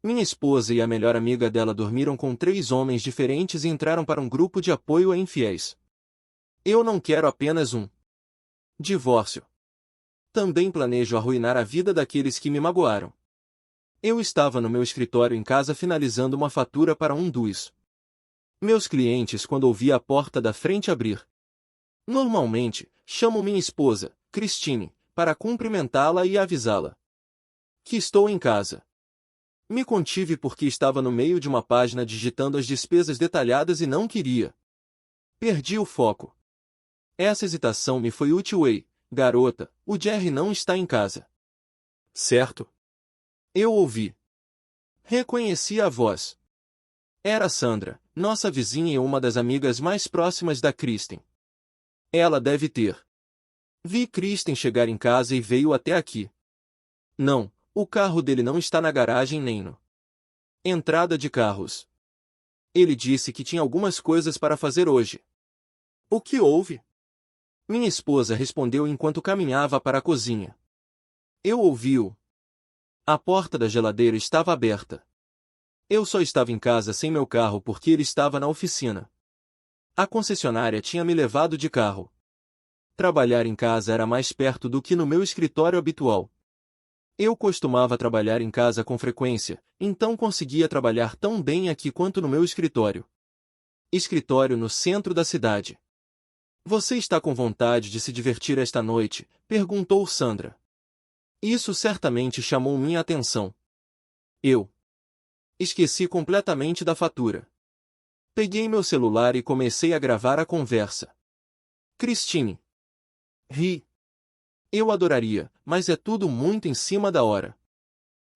Minha esposa e a melhor amiga dela dormiram com 3 homens diferentes e entraram para um grupo de apoio a infiéis. Eu não quero apenas um divórcio. Também planejo arruinar a vida daqueles que me magoaram. Eu estava no meu escritório em casa finalizando uma fatura para um dos meus clientes quando ouvi a porta da frente abrir. Normalmente, chamo minha esposa, Christine, para cumprimentá-la e avisá-la que estou em casa. Me contive porque estava no meio de uma página digitando as despesas detalhadas e não queria. Perdi o foco. Essa hesitação me foi útil. Ei, garota, o Jerry não está em casa. Certo? Eu ouvi. Reconheci a voz. Era Sandra, nossa vizinha e uma das amigas mais próximas da Kristen. Ela deve ter. Vi Kristen chegar em casa e veio até aqui. Não, o carro dele não está na garagem nem no entrada de carros. Ele disse que tinha algumas coisas para fazer hoje. O que houve? Minha esposa respondeu enquanto caminhava para a cozinha. Eu ouvi-o. A porta da geladeira estava aberta. Eu só estava em casa sem meu carro porque ele estava na oficina. A concessionária tinha me levado de carro. Trabalhar em casa era mais perto do que no meu escritório habitual. Eu costumava trabalhar em casa com frequência, então conseguia trabalhar tão bem aqui quanto no meu escritório. Escritório no centro da cidade. Você está com vontade de se divertir esta noite? Perguntou Sandra. Isso certamente chamou minha atenção. Eu esqueci completamente da fatura. Peguei meu celular e comecei a gravar a conversa. Christine. Ri. Eu adoraria, mas é tudo muito em cima da hora.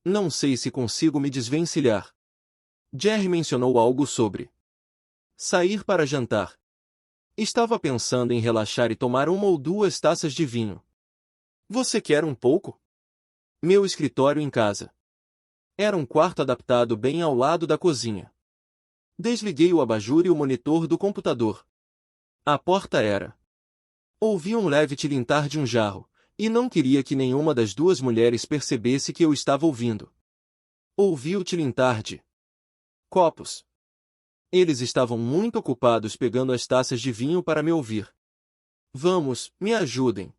Não sei se consigo me desvencilhar. Jerry mencionou algo sobre sair para jantar. Estava pensando em relaxar e tomar 1 ou 2 taças de vinho. Você quer um pouco? Meu escritório em casa. Era um quarto adaptado bem ao lado da cozinha. Desliguei o abajur e o monitor do computador. A porta era. Ouvi um leve tilintar de um jarro, e não queria que nenhuma das 2 mulheres percebesse que eu estava ouvindo. Ouvi o tilintar de copos. Eles estavam muito ocupados pegando as taças de vinho para me ouvir. Vamos, me ajudem.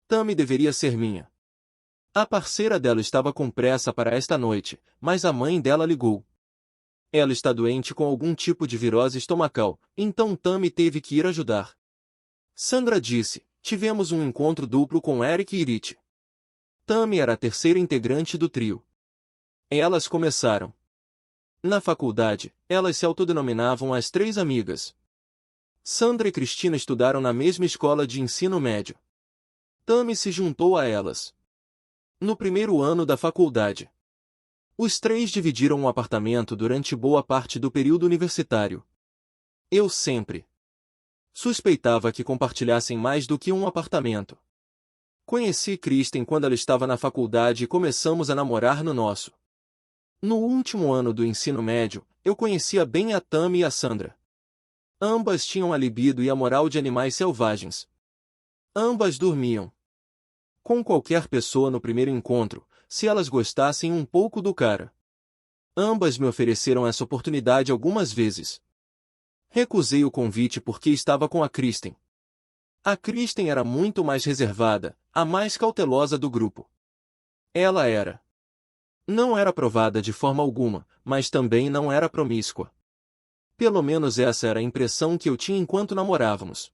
Tammy deveria ser minha. A parceira dela estava com pressa para esta noite, mas a mãe dela ligou. Ela está doente com algum tipo de virose estomacal, então Tammy teve que ir ajudar. Sandra disse, tivemos um encontro duplo com Eric e Rich. Tammy era a terceira integrante do trio. Elas começaram. Na faculdade, elas se autodenominavam as 3 amigas. Sandra e Cristina estudaram na mesma escola de ensino médio. Tammy se juntou a elas no primeiro ano da faculdade. Os 3 dividiram um apartamento durante boa parte do período universitário. Eu sempre suspeitava que compartilhassem mais do que um apartamento. Conheci Kristen quando ela estava na faculdade e começamos a namorar no nosso. No último ano do ensino médio, eu conhecia bem a Tammy e a Sandra. Ambas tinham a libido e a moral de animais selvagens. Ambas dormiam com qualquer pessoa no primeiro encontro, se elas gostassem um pouco do cara. Ambas me ofereceram essa oportunidade algumas vezes. Recusei o convite porque estava com a Kristen. A Kristen era muito mais reservada, a mais cautelosa do grupo. Ela era. Não era provada de forma alguma, mas também não era promíscua. Pelo menos essa era a impressão que eu tinha enquanto namorávamos.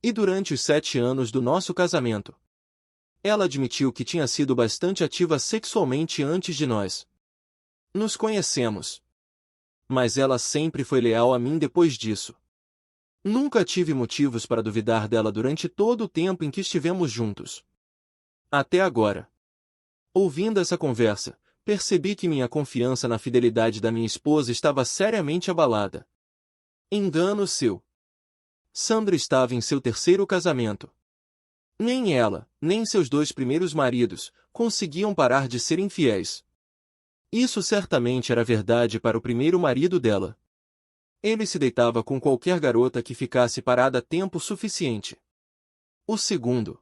E durante os 7 anos do nosso casamento, ela admitiu que tinha sido bastante ativa sexualmente antes de nós nos conhecemos. Mas ela sempre foi leal a mim depois disso. Nunca tive motivos para duvidar dela durante todo o tempo em que estivemos juntos. Até agora. Ouvindo essa conversa, percebi que minha confiança na fidelidade da minha esposa estava seriamente abalada. Engano seu. Sandra estava em seu 3º casamento. Nem ela, nem seus 2 primeiros maridos, conseguiam parar de ser infiéis. Isso certamente era verdade para o primeiro marido dela. Ele se deitava com qualquer garota que ficasse parada tempo suficiente. O segundo.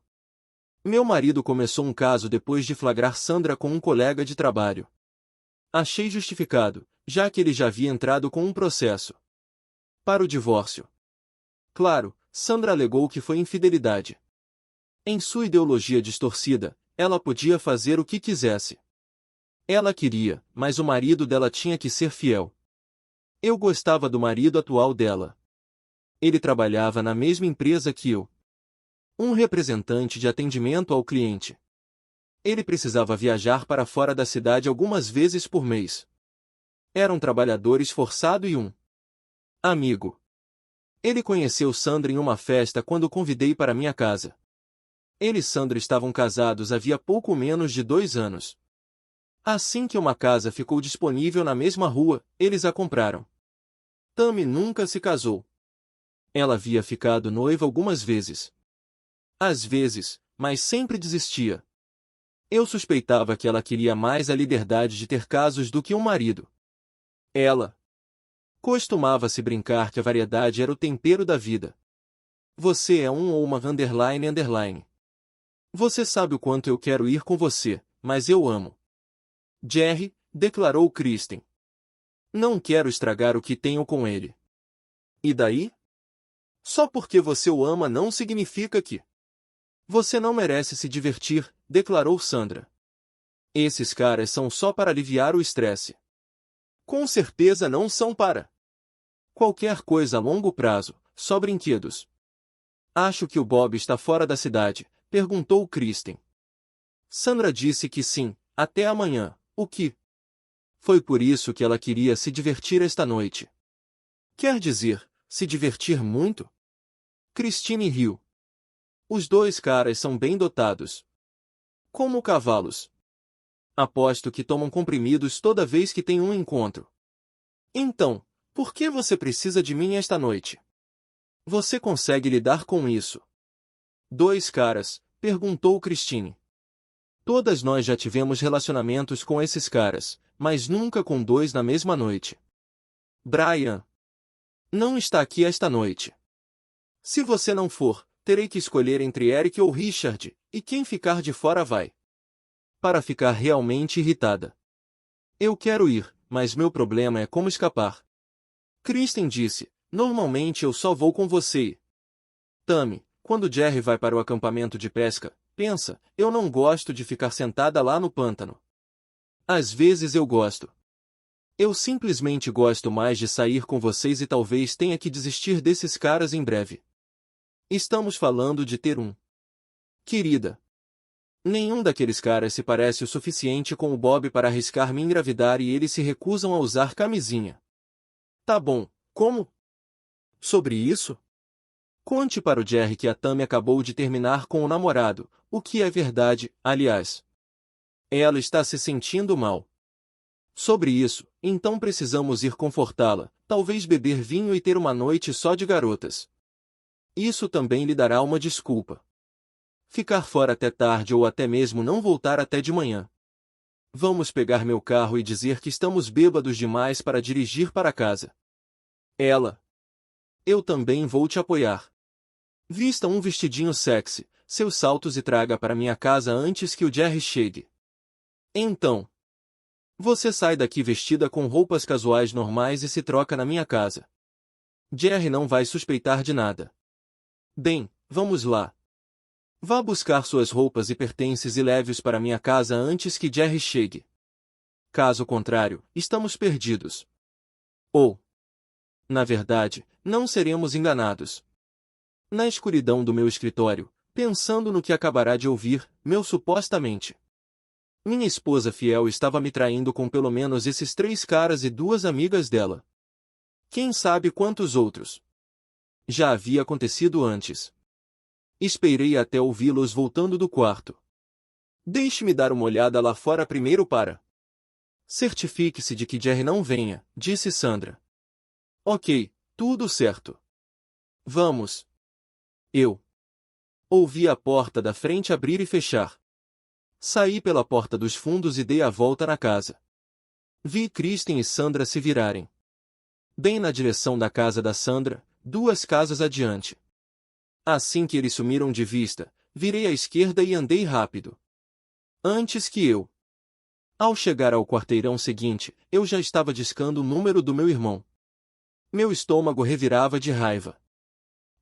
Meu marido começou um caso depois de flagrar Sandra com um colega de trabalho. Achei justificado, já que ele já havia entrado com um processo para o divórcio. Claro, Sandra alegou que foi infidelidade. Em sua ideologia distorcida, ela podia fazer o que quisesse. Ela queria, mas o marido dela tinha que ser fiel. Eu gostava do marido atual dela. Ele trabalhava na mesma empresa que eu. Um representante de atendimento ao cliente. Ele precisava viajar para fora da cidade algumas vezes por mês. Era um trabalhador esforçado e um amigo. Ele conheceu Sandra em uma festa quando o convidei para minha casa. Ele e Sandra estavam casados havia pouco menos de 2 anos. Assim que uma casa ficou disponível na mesma rua, eles a compraram. Tammy nunca se casou. Ela havia ficado noiva algumas vezes. Às vezes, mas sempre desistia. Eu suspeitava que ela queria mais a liberdade de ter casos do que um marido. Ela costumava se brincar que a variedade era o tempero da vida. Você é um ou uma __. Você sabe o quanto eu quero ir com você, mas eu amo Jerry, declarou Kristen. Não quero estragar o que tenho com ele. E daí? Só porque você o ama não significa que você não merece se divertir, declarou Sandra. Esses caras são só para aliviar o estresse. Com certeza não são para qualquer coisa a longo prazo, só brinquedos. Acho que o Bob está fora da cidade, perguntou Kristen. Sandra disse que sim, até amanhã. O que? Foi por isso que ela queria se divertir esta noite. Quer dizer, se divertir muito? Christine riu. Os 2 caras são bem dotados. Como cavalos. Aposto que tomam comprimidos toda vez que tem um encontro. Então, por que você precisa de mim esta noite? Você consegue lidar com isso? 2 caras, perguntou Christine. Todas nós já tivemos relacionamentos com esses caras, mas nunca com 2 na mesma noite. Brian não está aqui esta noite. Se você não for, terei que escolher entre Eric ou Richard, e quem ficar de fora vai. Para ficar realmente irritada. Eu quero ir, mas meu problema é como escapar. Kristen disse, normalmente eu só vou com você. Tammy, quando Jerry vai para o acampamento de pesca, pensa, eu não gosto de ficar sentada lá no pântano. Às vezes eu gosto. Eu simplesmente gosto mais de sair com vocês e talvez tenha que desistir desses caras em breve. Estamos falando de ter um. Querida. Nenhum daqueles caras se parece o suficiente com o Bob para arriscar me engravidar e eles se recusam a usar camisinha. Tá bom, como? Sobre isso? Conte para o Jerry que a Tammy acabou de terminar com o namorado, o que é verdade, aliás. Ela está se sentindo mal. Sobre isso, então precisamos ir confortá-la, talvez beber vinho e ter uma noite só de garotas. Isso também lhe dará uma desculpa. Ficar fora até tarde ou até mesmo não voltar até de manhã. Vamos pegar meu carro e dizer que estamos bêbados demais para dirigir para casa. Ela. Eu também vou te apoiar. Vista um vestidinho sexy, seus saltos e traga para minha casa antes que o Jerry chegue. Então. Você sai daqui vestida com roupas casuais normais e se troca na minha casa. Jerry não vai suspeitar de nada. Bem, vamos lá. Vá buscar suas roupas e pertences e leve-os para minha casa antes que Jerry chegue. Caso contrário, estamos perdidos. Ou, na verdade, não seremos enganados. Na escuridão do meu escritório, pensando no que acabará de ouvir, meu supostamente. Minha esposa fiel estava me traindo com pelo menos esses 3 caras e 2 amigas dela. Quem sabe quantos outros? Já havia acontecido antes. Esperei até ouvi-los voltando do quarto. Deixe-me dar uma olhada lá fora primeiro para. Certifique-se de que Jerry não venha, disse Sandra. Ok, tudo certo. Vamos. Eu ouvi a porta da frente abrir e fechar. Saí pela porta dos fundos e dei a volta na casa. Vi Kristen e Sandra se virarem. Bem na direção da casa da Sandra, 2 casas adiante. Assim que eles sumiram de vista, virei à esquerda e andei rápido. Antes que eu Ao chegar ao quarteirão seguinte, eu já estava discando o número do meu irmão. Meu estômago revirava de raiva.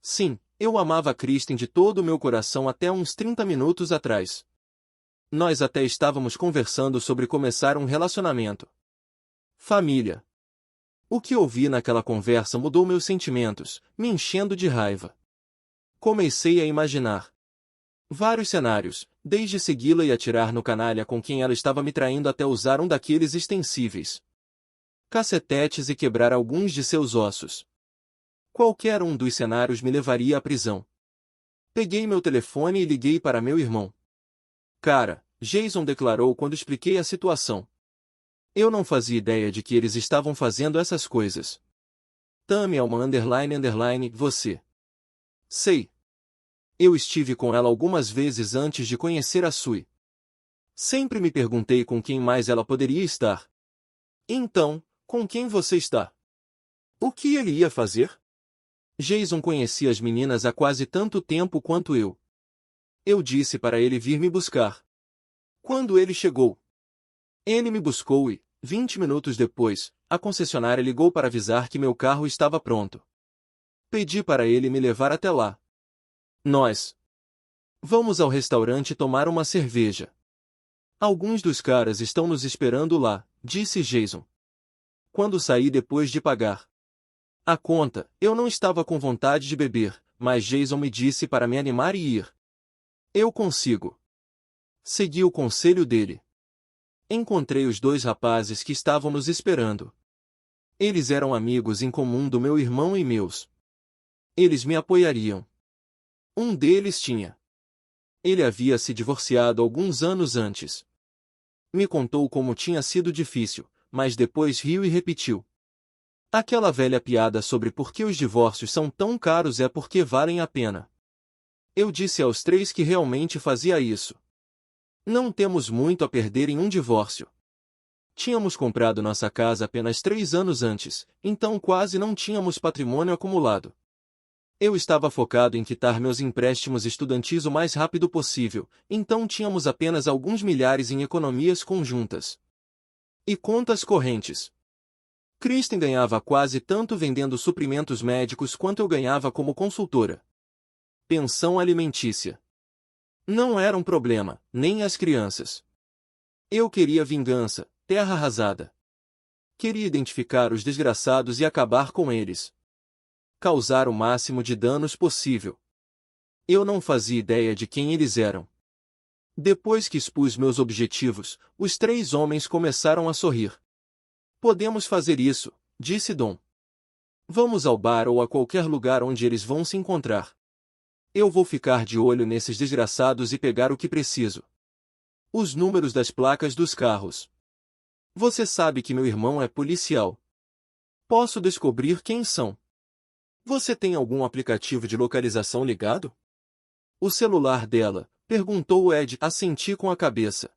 Sim, eu amava Kristen de todo o meu coração até uns 30 minutos atrás. Nós até estávamos conversando sobre começar um relacionamento. Família. O que ouvi naquela conversa mudou meus sentimentos, me enchendo de raiva. Comecei a imaginar vários cenários, desde segui-la e atirar no canalha com quem ela estava me traindo até usar um daqueles extensíveis cacetetes e quebrar alguns de seus ossos. Qualquer um dos cenários me levaria à prisão. Peguei meu telefone e liguei para meu irmão. Cara, Jason declarou quando expliquei a situação. Eu não fazia ideia de que eles estavam fazendo essas coisas. Tammy é uma __, você. Sei. Eu estive com ela algumas vezes antes de conhecer a Sui. Sempre me perguntei com quem mais ela poderia estar. Então, com quem você está? O que ele ia fazer? Jason conhecia as meninas há quase tanto tempo quanto eu. Eu disse para ele vir me buscar. Quando ele chegou, ele me buscou e, 20 minutos depois, a concessionária ligou para avisar que meu carro estava pronto. Pedi para ele me levar até lá. Nós vamos ao restaurante tomar uma cerveja. Alguns dos caras estão nos esperando lá, disse Jason. Quando saí depois de pagar a conta, eu não estava com vontade de beber, mas Jason me disse para me animar e ir. Eu consigo. Segui o conselho dele. Encontrei os dois rapazes que estavam nos esperando. Eles eram amigos em comum do meu irmão e meus. Eles me apoiariam. Um deles tinha. Ele havia se divorciado alguns anos antes. Me contou como tinha sido difícil, mas depois riu e repetiu. Aquela velha piada sobre por que os divórcios são tão caros é porque valem a pena. Eu disse aos três que realmente fazia isso. Não temos muito a perder em um divórcio. Tínhamos comprado nossa casa apenas 3 anos antes, então quase não tínhamos patrimônio acumulado. Eu estava focado em quitar meus empréstimos estudantis o mais rápido possível, então tínhamos apenas alguns milhares em economias conjuntas. E contas correntes. Kristen ganhava quase tanto vendendo suprimentos médicos quanto eu ganhava como consultora. Pensão alimentícia. Não era um problema, nem as crianças. Eu queria vingança, terra arrasada. Queria identificar os desgraçados e acabar com eles. Causar o máximo de danos possível. Eu não fazia ideia de quem eles eram. Depois que expus meus objetivos, os 3 homens começaram a sorrir. Podemos fazer isso, disse Dom. Vamos ao bar ou a qualquer lugar onde eles vão se encontrar. Eu vou ficar de olho nesses desgraçados e pegar o que preciso. Os números das placas dos carros. Você sabe que meu irmão é policial. Posso descobrir quem são. Você tem algum aplicativo de localização ligado? O celular dela, perguntou Ed, assenti com a cabeça.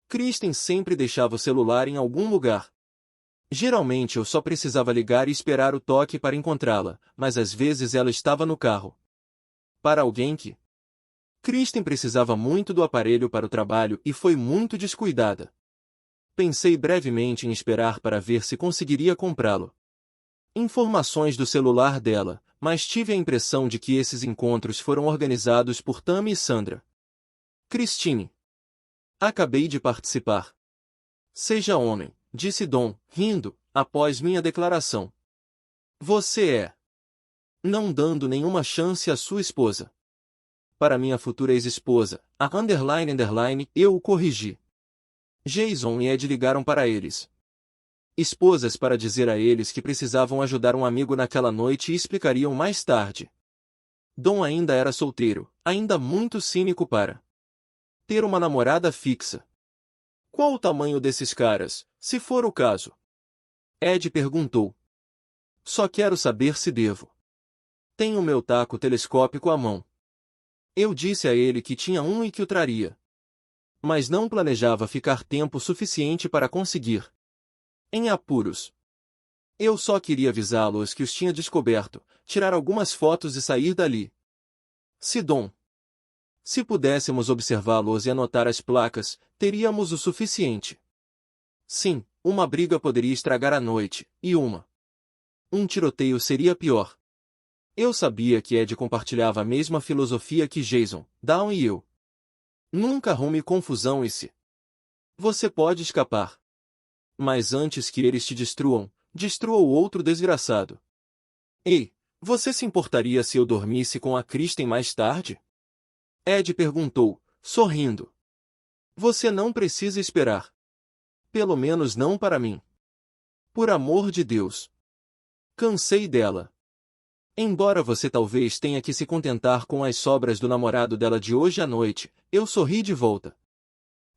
Kristen sempre deixava o celular em algum lugar. Geralmente eu só precisava ligar e esperar o toque para encontrá-la, mas às vezes ela estava no carro. Para alguém que... Kristen precisava muito do aparelho para o trabalho e foi muito descuidada. Pensei brevemente em esperar para ver se conseguiria comprá-lo. Informações do celular dela, mas tive a impressão de que esses encontros foram organizados por Tammy e Sandra. Christine. Acabei de participar. Seja homem, disse Dom, rindo, após minha declaração. Você é. Não dando nenhuma chance à sua esposa. Para minha futura ex-esposa, a __, eu o corrigi. Jason e Ed ligaram para eles. Esposas para dizer a eles que precisavam ajudar um amigo naquela noite e explicariam mais tarde. Dom ainda era solteiro, ainda muito cínico para ter uma namorada fixa. Qual o tamanho desses caras, se for o caso? Ed perguntou. Só quero saber se devo. Tenho meu taco telescópico à mão. Eu disse a ele que tinha um e que o traria. Mas não planejava ficar tempo suficiente para conseguir. Em apuros. Eu só queria avisá-los que os tinha descoberto, tirar algumas fotos e sair dali. Dom. Se pudéssemos observá-los e anotar as placas, teríamos o suficiente. Sim, uma briga poderia estragar a noite, e um tiroteio seria pior. Eu sabia que Ed compartilhava a mesma filosofia que Jason, Dawn e eu. Nunca arrume confusão e se você pode escapar. Mas antes que eles te destruam, destrua o outro desgraçado. Ei, você se importaria se eu dormisse com a Kristen mais tarde? Ed perguntou, sorrindo. Você não precisa esperar. Pelo menos não para mim. Por amor de Deus. Cansei dela. Embora você talvez tenha que se contentar com as sobras do namorado dela de hoje à noite, eu sorri de volta.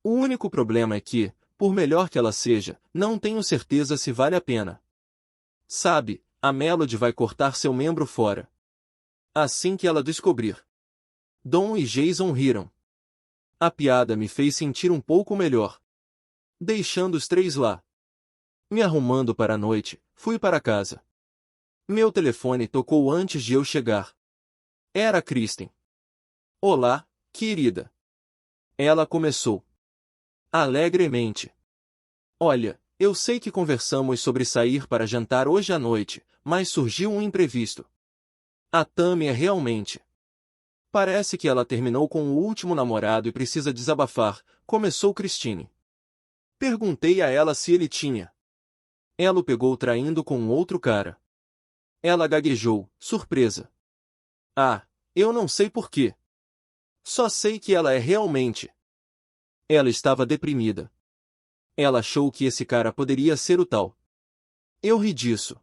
O único problema é que, por melhor que ela seja, não tenho certeza se vale a pena. Sabe, a Melody vai cortar seu membro fora. Assim que ela descobrir. Dom e Jason riram. A piada me fez sentir um pouco melhor. Deixando os três lá. Me arrumando para a noite, fui para casa. Meu telefone tocou antes de eu chegar. Era a Kristen. Olá, querida. Ela começou. Alegremente. Olha, eu sei que conversamos sobre sair para jantar hoje à noite, mas surgiu um imprevisto. A Tammy é realmente. Parece que ela terminou com o último namorado e precisa desabafar, começou Christine. Perguntei a ela se ele tinha. Ela o pegou traindo com um outro cara. Ela gaguejou, surpresa. Ah, eu não sei por quê. Só sei que ela é realmente. Ela estava deprimida. Ela achou que esse cara poderia ser o tal. Eu ri disso.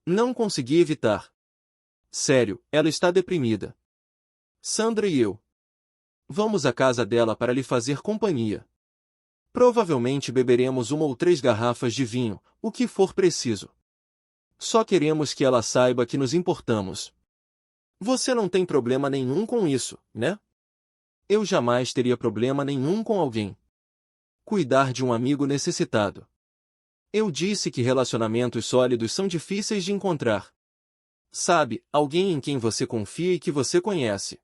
Não consegui evitar. Sério, ela está deprimida. Sandra e eu. Vamos à casa dela para lhe fazer companhia. Provavelmente beberemos 1 ou 3 garrafas de vinho, o que for preciso. Só queremos que ela saiba que nos importamos. Você não tem problema nenhum com isso, né? Eu jamais teria problema nenhum com alguém. Cuidar de um amigo necessitado. Eu disse que relacionamentos sólidos são difíceis de encontrar. Sabe, alguém em quem você confia e que você conhece.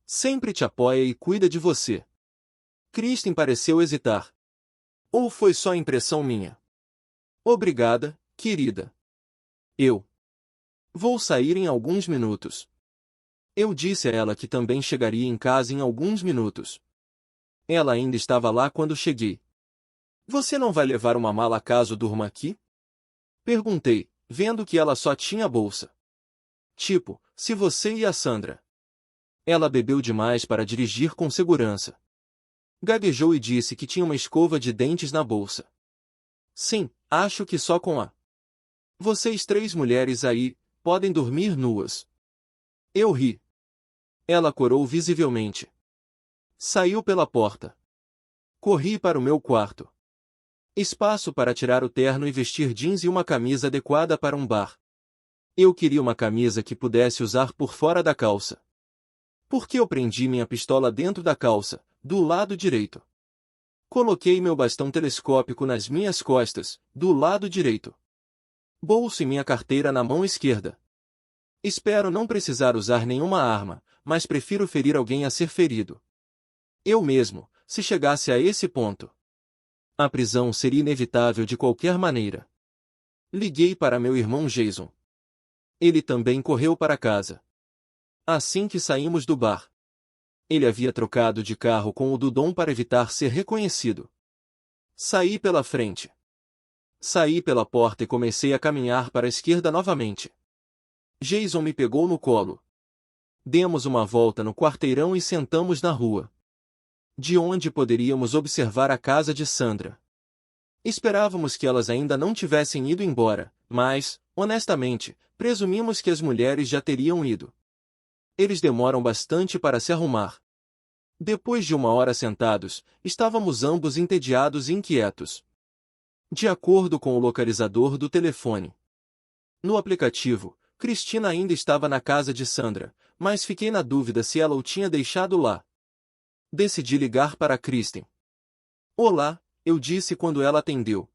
Sempre te apoia e cuida de você. Kristen pareceu hesitar. Ou foi só impressão minha? Obrigada, querida. Eu vou sair em alguns minutos. Eu disse a ela que também chegaria em casa em alguns minutos. Ela ainda estava lá quando cheguei. Você não vai levar uma mala caso durma aqui? Perguntei, vendo que ela só tinha bolsa. Tipo, se você e a Sandra. Ela bebeu demais para dirigir com segurança. Gaguejou e disse que tinha uma escova de dentes na bolsa. Sim, acho que só com a. Vocês 3 mulheres aí, podem dormir nuas. Eu ri. Ela corou visivelmente. Saiu pela porta. Corri para o meu quarto. Espaço para tirar o terno e vestir jeans e uma camisa adequada para um bar. Eu queria uma camisa que pudesse usar por fora da calça. Porque eu prendi minha pistola dentro da calça, do lado direito. Coloquei meu bastão telescópico nas minhas costas, do lado direito. Bolso e minha carteira na mão esquerda. Espero não precisar usar nenhuma arma, mas prefiro ferir alguém a ser ferido. Eu mesmo, se chegasse a esse ponto. A prisão seria inevitável de qualquer maneira. Liguei para meu irmão Jason. Ele também correu para casa. Assim que saímos do bar. Ele havia trocado de carro com o do Dom para evitar ser reconhecido. Saí pela frente. Saí pela porta e comecei a caminhar para a esquerda novamente. Jason me pegou no colo. Demos uma volta no quarteirão e sentamos na rua. De onde poderíamos observar a casa de Sandra. Esperávamos que elas ainda não tivessem ido embora, mas, honestamente, presumimos que as mulheres já teriam ido. Eles demoram bastante para se arrumar. Depois de 1 hora sentados, estávamos ambos entediados e inquietos. De acordo com o localizador do telefone. No aplicativo, Cristina ainda estava na casa de Sandra, mas fiquei na dúvida se ela o tinha deixado lá. Decidi ligar para Kristen. Olá, eu disse quando ela atendeu.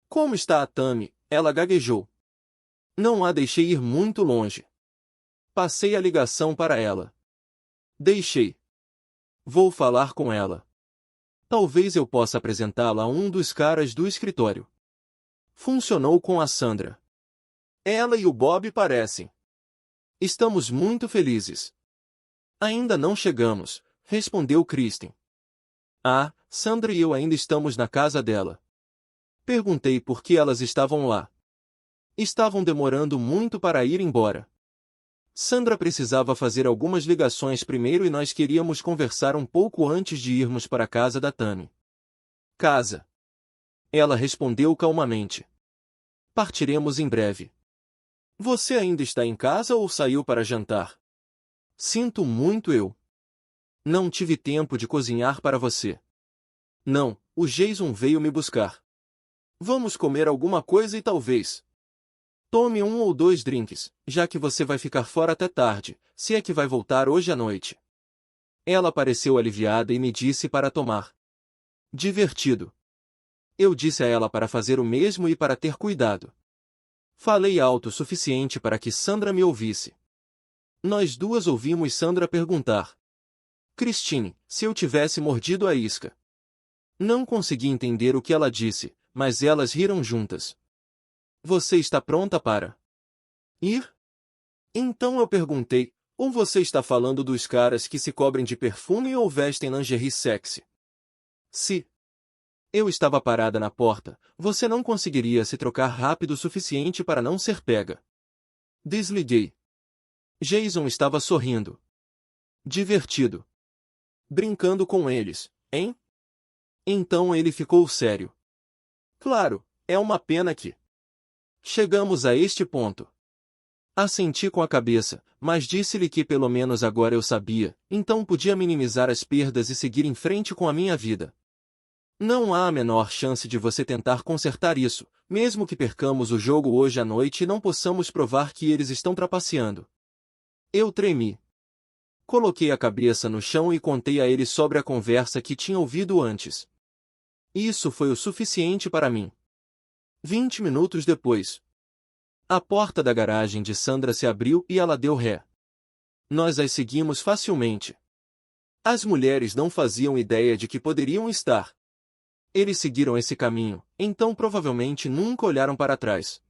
Como está a Tammy? Ela gaguejou. Não a deixei ir muito longe. Passei a ligação para ela. Deixei. Vou falar com ela. Talvez eu possa apresentá-la a um dos caras do escritório. Funcionou com a Sandra. Ela e o Bob parecem. Estamos muito felizes. Ainda não chegamos, respondeu Kristen. Ah, Sandra e eu ainda estamos na casa dela. Perguntei por que elas estavam lá. Estavam demorando muito para ir embora. Sandra precisava fazer algumas ligações primeiro e nós queríamos conversar um pouco antes de irmos para a casa da Tammy. Casa. Ela respondeu calmamente. Partiremos em breve. Você ainda está em casa ou saiu para jantar? Sinto muito eu. Não tive tempo de cozinhar para você. Não, o Jason veio me buscar. Vamos comer alguma coisa e talvez tome 1 ou 2 drinks, já que você vai ficar fora até tarde, se é que vai voltar hoje à noite. Ela pareceu aliviada e me disse para tomar. Divertido. Eu disse a ela para fazer o mesmo e para ter cuidado. Falei alto o suficiente para que Sandra me ouvisse. Nós duas ouvimos Sandra perguntar. Christine, se eu tivesse mordido a isca. Não consegui entender o que ela disse, mas elas riram juntas. Você está pronta para ir? Então eu perguntei, ou você está falando dos caras que se cobrem de perfume ou vestem lingerie sexy? Se eu estava parada na porta, você não conseguiria se trocar rápido o suficiente para não ser pega. Desliguei. Jason estava sorrindo. Divertido. Brincando com eles, hein? Então ele ficou sério. Claro, é uma pena que chegamos a este ponto. Assenti com a cabeça, mas disse-lhe que pelo menos agora eu sabia, então podia minimizar as perdas e seguir em frente com a minha vida. Não há a menor chance de você tentar consertar isso, mesmo que percamos o jogo hoje à noite e não possamos provar que eles estão trapaceando. Eu tremi. Coloquei a cabeça no chão e contei a ele sobre a conversa que tinha ouvido antes. Isso foi o suficiente para mim. 20 minutos depois, a porta da garagem de Sandra se abriu e ela deu ré. Nós as seguimos facilmente. As mulheres não faziam ideia de que poderiam estar. Eles seguiram esse caminho, então provavelmente nunca olharam para trás.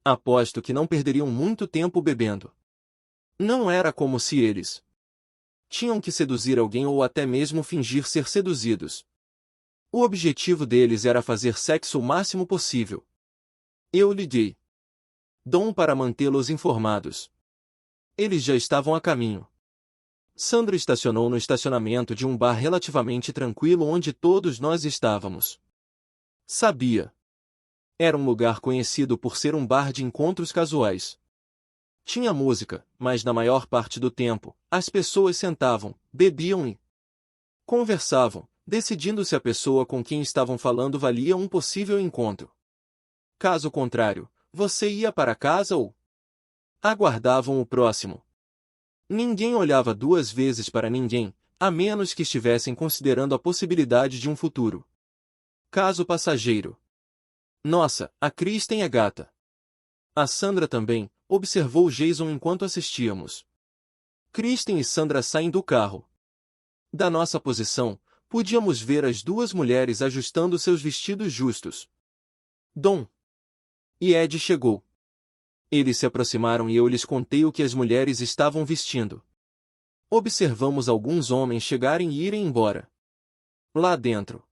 Aposto que não perderiam muito tempo bebendo. Não era como se eles tinham que seduzir alguém ou até mesmo fingir ser seduzidos. O objetivo deles era fazer sexo o máximo possível. Eu liguei Dom para mantê-los informados. Eles já estavam a caminho. Sandra estacionou no estacionamento de um bar relativamente tranquilo onde todos nós estávamos. Sabia. Era um lugar conhecido por ser um bar de encontros casuais. Tinha música, mas na maior parte do tempo, as pessoas sentavam, bebiam e conversavam, decidindo se a pessoa com quem estavam falando valia um possível encontro. Caso contrário, você ia para casa ou aguardavam o próximo. Ninguém olhava 2 vezes para ninguém, a menos que estivessem considerando a possibilidade de um futuro. Caso passageiro. Nossa, a Kristen é gata. A Sandra também, observou Jason enquanto assistíamos. Kristen e Sandra saem do carro. Da nossa posição, podíamos ver as 2 mulheres ajustando seus vestidos justos. Dom e Ed chegou. Eles se aproximaram e eu lhes contei o que as mulheres estavam vestindo. Observamos alguns homens chegarem e irem embora. Lá dentro.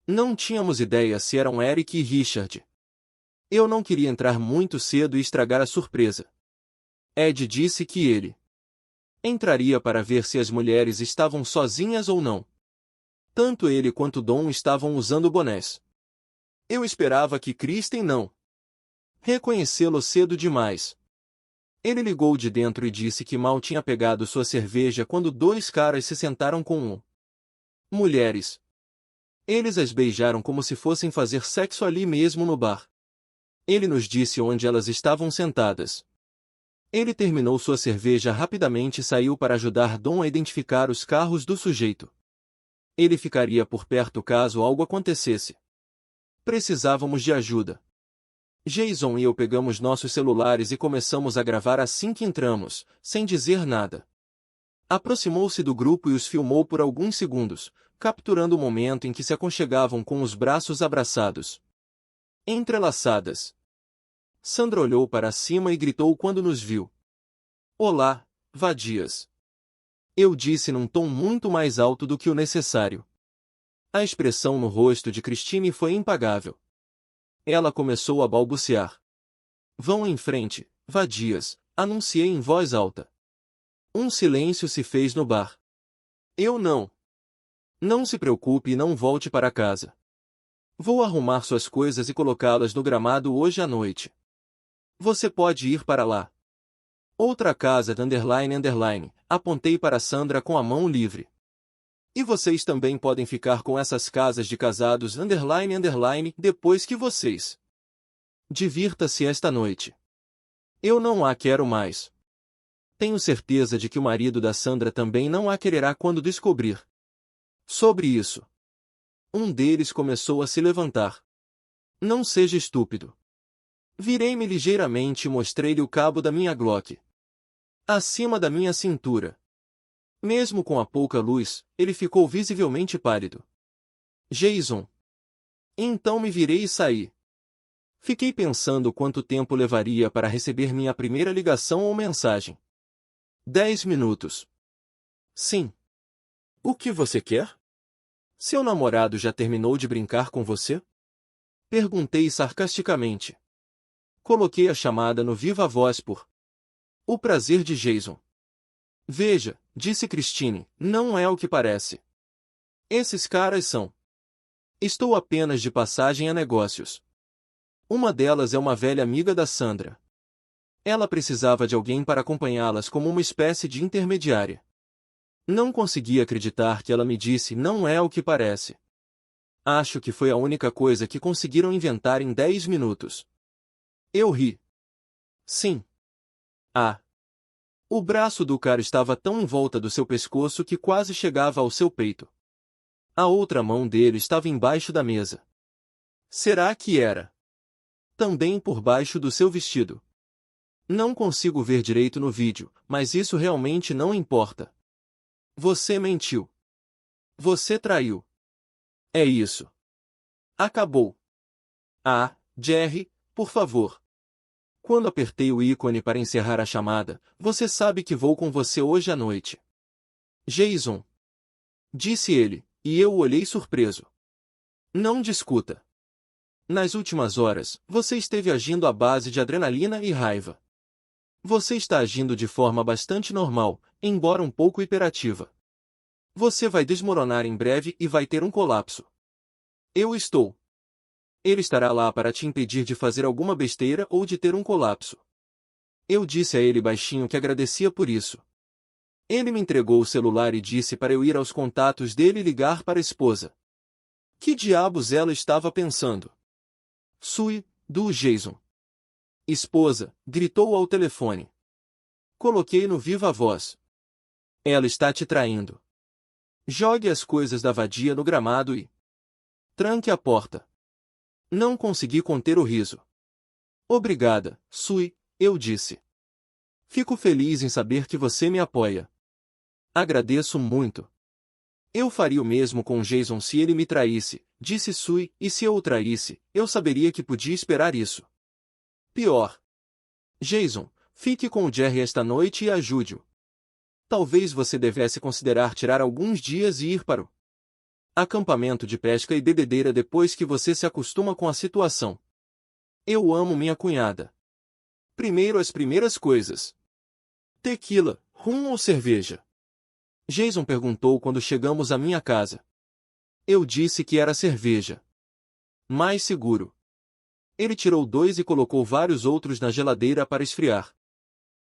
Não tínhamos ideia se eram Eric e Richard. Eu não queria entrar muito cedo e estragar a surpresa. Ed disse que ele entraria para ver se as mulheres estavam sozinhas ou não. Tanto ele quanto Dom estavam usando bonés. Eu esperava que Kristen não reconhecê-lo cedo demais. Ele ligou de dentro e disse que mal tinha pegado sua cerveja quando 2 caras se sentaram com mulheres. Eles as beijaram como se fossem fazer sexo ali mesmo no bar. Ele nos disse onde elas estavam sentadas. Ele terminou sua cerveja rapidamente e saiu para ajudar Dom a identificar os carros do sujeito. Ele ficaria por perto caso algo acontecesse. Precisávamos de ajuda. Jason e eu pegamos nossos celulares e começamos a gravar assim que entramos, sem dizer nada. Aproximou-se do grupo e os filmou por alguns segundos, capturando o momento em que se aconchegavam com os braços abraçados. Entrelaçadas. Sandra olhou para cima e gritou quando nos viu. Olá, vadias. Eu disse num tom muito mais alto do que o necessário. A expressão no rosto de Christine foi impagável. Ela começou a balbuciar. Vão em frente, vadias, anunciei em voz alta. Um silêncio se fez no bar. Eu não. Não se preocupe e não volte para casa. Vou arrumar suas coisas e colocá-las no gramado hoje à noite. Você pode ir para lá. Outra casa, apontei para Sandra com a mão livre. E vocês também podem ficar com essas casas de casados, depois que vocês. Divirta-se esta noite. Eu não a quero mais. Tenho certeza de que o marido da Sandra também não a quererá quando descobrir. Sobre isso. Um deles começou a se levantar. Não seja estúpido. Virei-me ligeiramente e mostrei-lhe o cabo da minha Glock. Acima da minha cintura. Mesmo com a pouca luz, ele ficou visivelmente pálido. Jason. Então me virei e saí. Fiquei pensando quanto tempo levaria para receber minha primeira ligação ou mensagem. 10 minutos. Sim. O que você quer? Seu namorado já terminou de brincar com você? Perguntei sarcasticamente. Coloquei a chamada no viva voz por o prazer de Jason. Veja, disse Christine, não é o que parece. Esses caras são. Estou apenas de passagem a negócios. Uma delas é uma velha amiga da Sandra. Ela precisava de alguém para acompanhá-las como uma espécie de intermediária. Não consegui acreditar que ela me disse não é o que parece. Acho que foi a única coisa que conseguiram inventar em 10 minutos. Eu ri. Sim. Ah. O braço do cara estava tão em volta do seu pescoço que quase chegava ao seu peito. A outra mão dele estava embaixo da mesa. Será que era? Também por baixo do seu vestido. Não consigo ver direito no vídeo, mas isso realmente não importa. Você mentiu. Você traiu. É isso. Acabou. Ah, Jerry, por favor. Quando apertei o ícone para encerrar a chamada, você sabe que vou com você hoje à noite. Jason. Disse ele, e eu o olhei surpreso. Não discuta. Nas últimas horas, você esteve agindo à base de adrenalina e raiva. Você está agindo de forma bastante normal, embora um pouco hiperativa. Você vai desmoronar em breve e vai ter um colapso. Eu estou. Ele estará lá para te impedir de fazer alguma besteira ou de ter um colapso. Eu disse a ele baixinho que agradecia por isso. Ele me entregou o celular e disse para eu ir aos contatos dele e ligar para a esposa. Que diabos ela estava pensando? Sui, do Jason. Esposa, gritou ao telefone. Coloquei no viva voz. Ela está te traindo. Jogue as coisas da vadia no gramado e tranque a porta. Não consegui conter o riso. Obrigada, Sui, eu disse. Fico feliz em saber que você me apoia. Agradeço muito. Eu faria o mesmo com Jason se ele me traísse, disse Sui, e se eu o traísse, eu saberia que podia esperar isso. Pior. Jason, fique com o Jerry esta noite e ajude-o. Talvez você devesse considerar tirar alguns dias e ir para o acampamento de pesca e bebedeira depois que você se acostuma com a situação. Eu amo minha cunhada. Primeiro as primeiras coisas. Tequila, rum ou cerveja? Jason perguntou quando chegamos à minha casa. Eu disse que era cerveja. Mais seguro. Ele tirou 2 e colocou vários outros na geladeira para esfriar.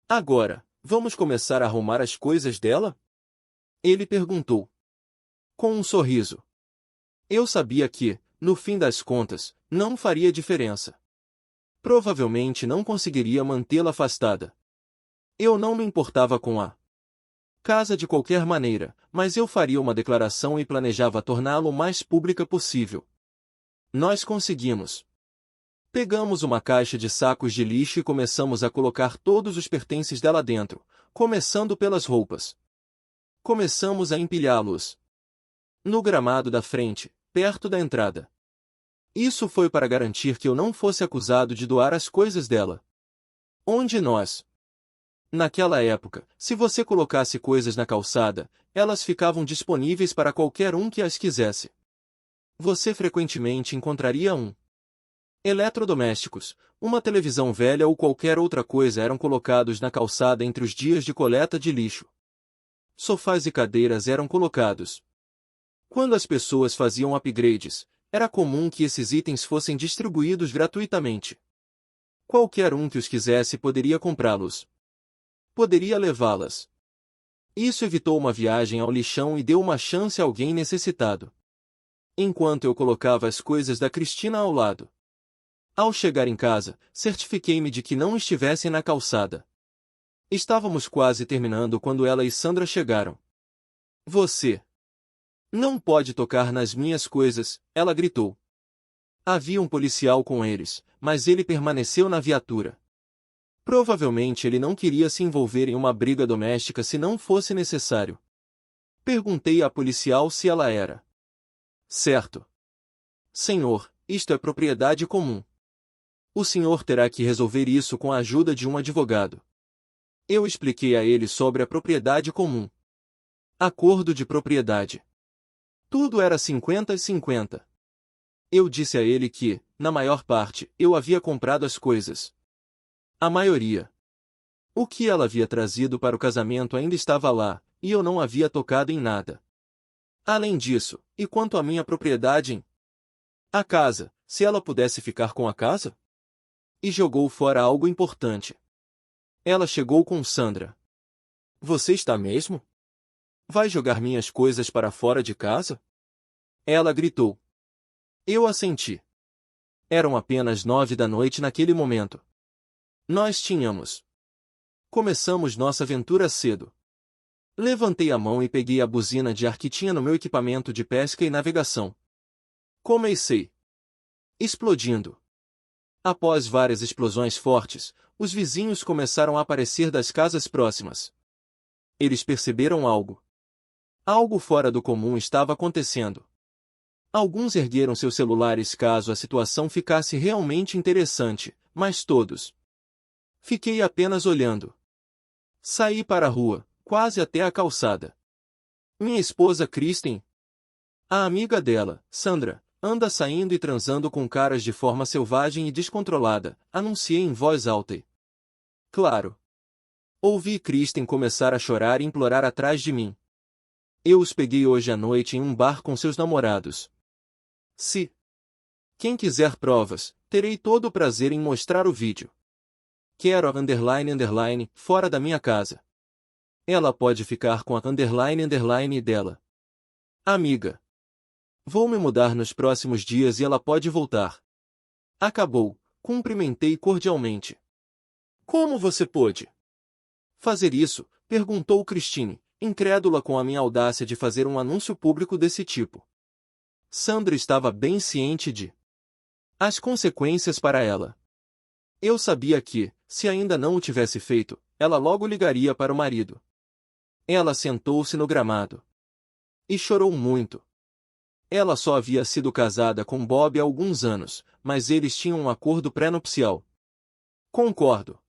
Agora, vamos começar a arrumar as coisas dela? Ele perguntou. Com um sorriso. Eu sabia que, no fim das contas, não faria diferença. Provavelmente não conseguiria mantê-la afastada. Eu não me importava com a casa de qualquer maneira, mas eu faria uma declaração e planejava torná-la o mais pública possível. Nós conseguimos. Pegamos uma caixa de sacos de lixo e começamos a colocar todos os pertences dela dentro, começando pelas roupas. Começamos a empilhá-los. No gramado da frente, perto da entrada. Isso foi para garantir que eu não fosse acusado de doar as coisas dela. Onde nós? Naquela época, se você colocasse coisas na calçada, elas ficavam disponíveis para qualquer um que as quisesse. Você frequentemente encontraria eletrodomésticos, uma televisão velha ou qualquer outra coisa eram colocados na calçada entre os dias de coleta de lixo. Sofás e cadeiras eram colocados. Quando as pessoas faziam upgrades, era comum que esses itens fossem distribuídos gratuitamente. Qualquer um que os quisesse poderia comprá-los. Poderia levá-las. Isso evitou uma viagem ao lixão e deu uma chance a alguém necessitado. Enquanto eu colocava as coisas da Cristina ao lado. Ao chegar em casa, certifiquei-me de que não estivessem na calçada. Estávamos quase terminando quando ela e Sandra chegaram. Você não pode tocar nas minhas coisas, ela gritou. Havia um policial com eles, mas ele permaneceu na viatura. Provavelmente ele não queria se envolver em uma briga doméstica se não fosse necessário. Perguntei à policial se ela era certo. Senhor, isto é propriedade comum. O senhor terá que resolver isso com a ajuda de um advogado. Eu expliquei a ele sobre a propriedade comum. Acordo de propriedade. Tudo era 50-50. Eu disse a ele que, na maior parte, eu havia comprado as coisas. A maioria. O que ela havia trazido para o casamento ainda estava lá, e eu não havia tocado em nada. Além disso, e quanto à minha propriedade a casa, se ela pudesse ficar com a casa? E jogou fora algo importante. Ela chegou com Sandra. Você está mesmo? Vai jogar minhas coisas para fora de casa? Ela gritou. Eu assenti. Eram apenas 9 da noite naquele momento. Nós tínhamos. Começamos nossa aventura cedo. Levantei a mão e peguei a buzina de ar que tinha no meu equipamento de pesca e navegação. Comecei. Explodindo. Após várias explosões fortes, os vizinhos começaram a aparecer das casas próximas. Eles perceberam algo. Algo fora do comum estava acontecendo. Alguns ergueram seus celulares caso a situação ficasse realmente interessante, mas todos. Fiquei apenas olhando. Saí para a rua, quase até a calçada. Minha esposa Kristen, a amiga dela, Sandra, anda saindo e transando com caras de forma selvagem e descontrolada, anunciei em voz alta e... Claro. Ouvi Kristen começar a chorar e implorar atrás de mim. Eu os peguei hoje à noite em um bar com seus namorados. Se quem quiser provas, terei todo o prazer em mostrar o vídeo. Quero a __ fora da minha casa. Ela pode ficar com a __ dela. Amiga. Vou me mudar nos próximos dias e ela pode voltar. Acabou, cumprimentei cordialmente. Como você pôde fazer isso? Perguntou Christine, incrédula com a minha audácia de fazer um anúncio público desse tipo. Sandra estava bem ciente de as consequências para ela. Eu sabia que, se ainda não o tivesse feito, ela logo ligaria para o marido. Ela sentou-se no gramado. E chorou muito. Ela só havia sido casada com Bob há alguns anos, mas eles tinham um acordo pré-nupcial. Concordo.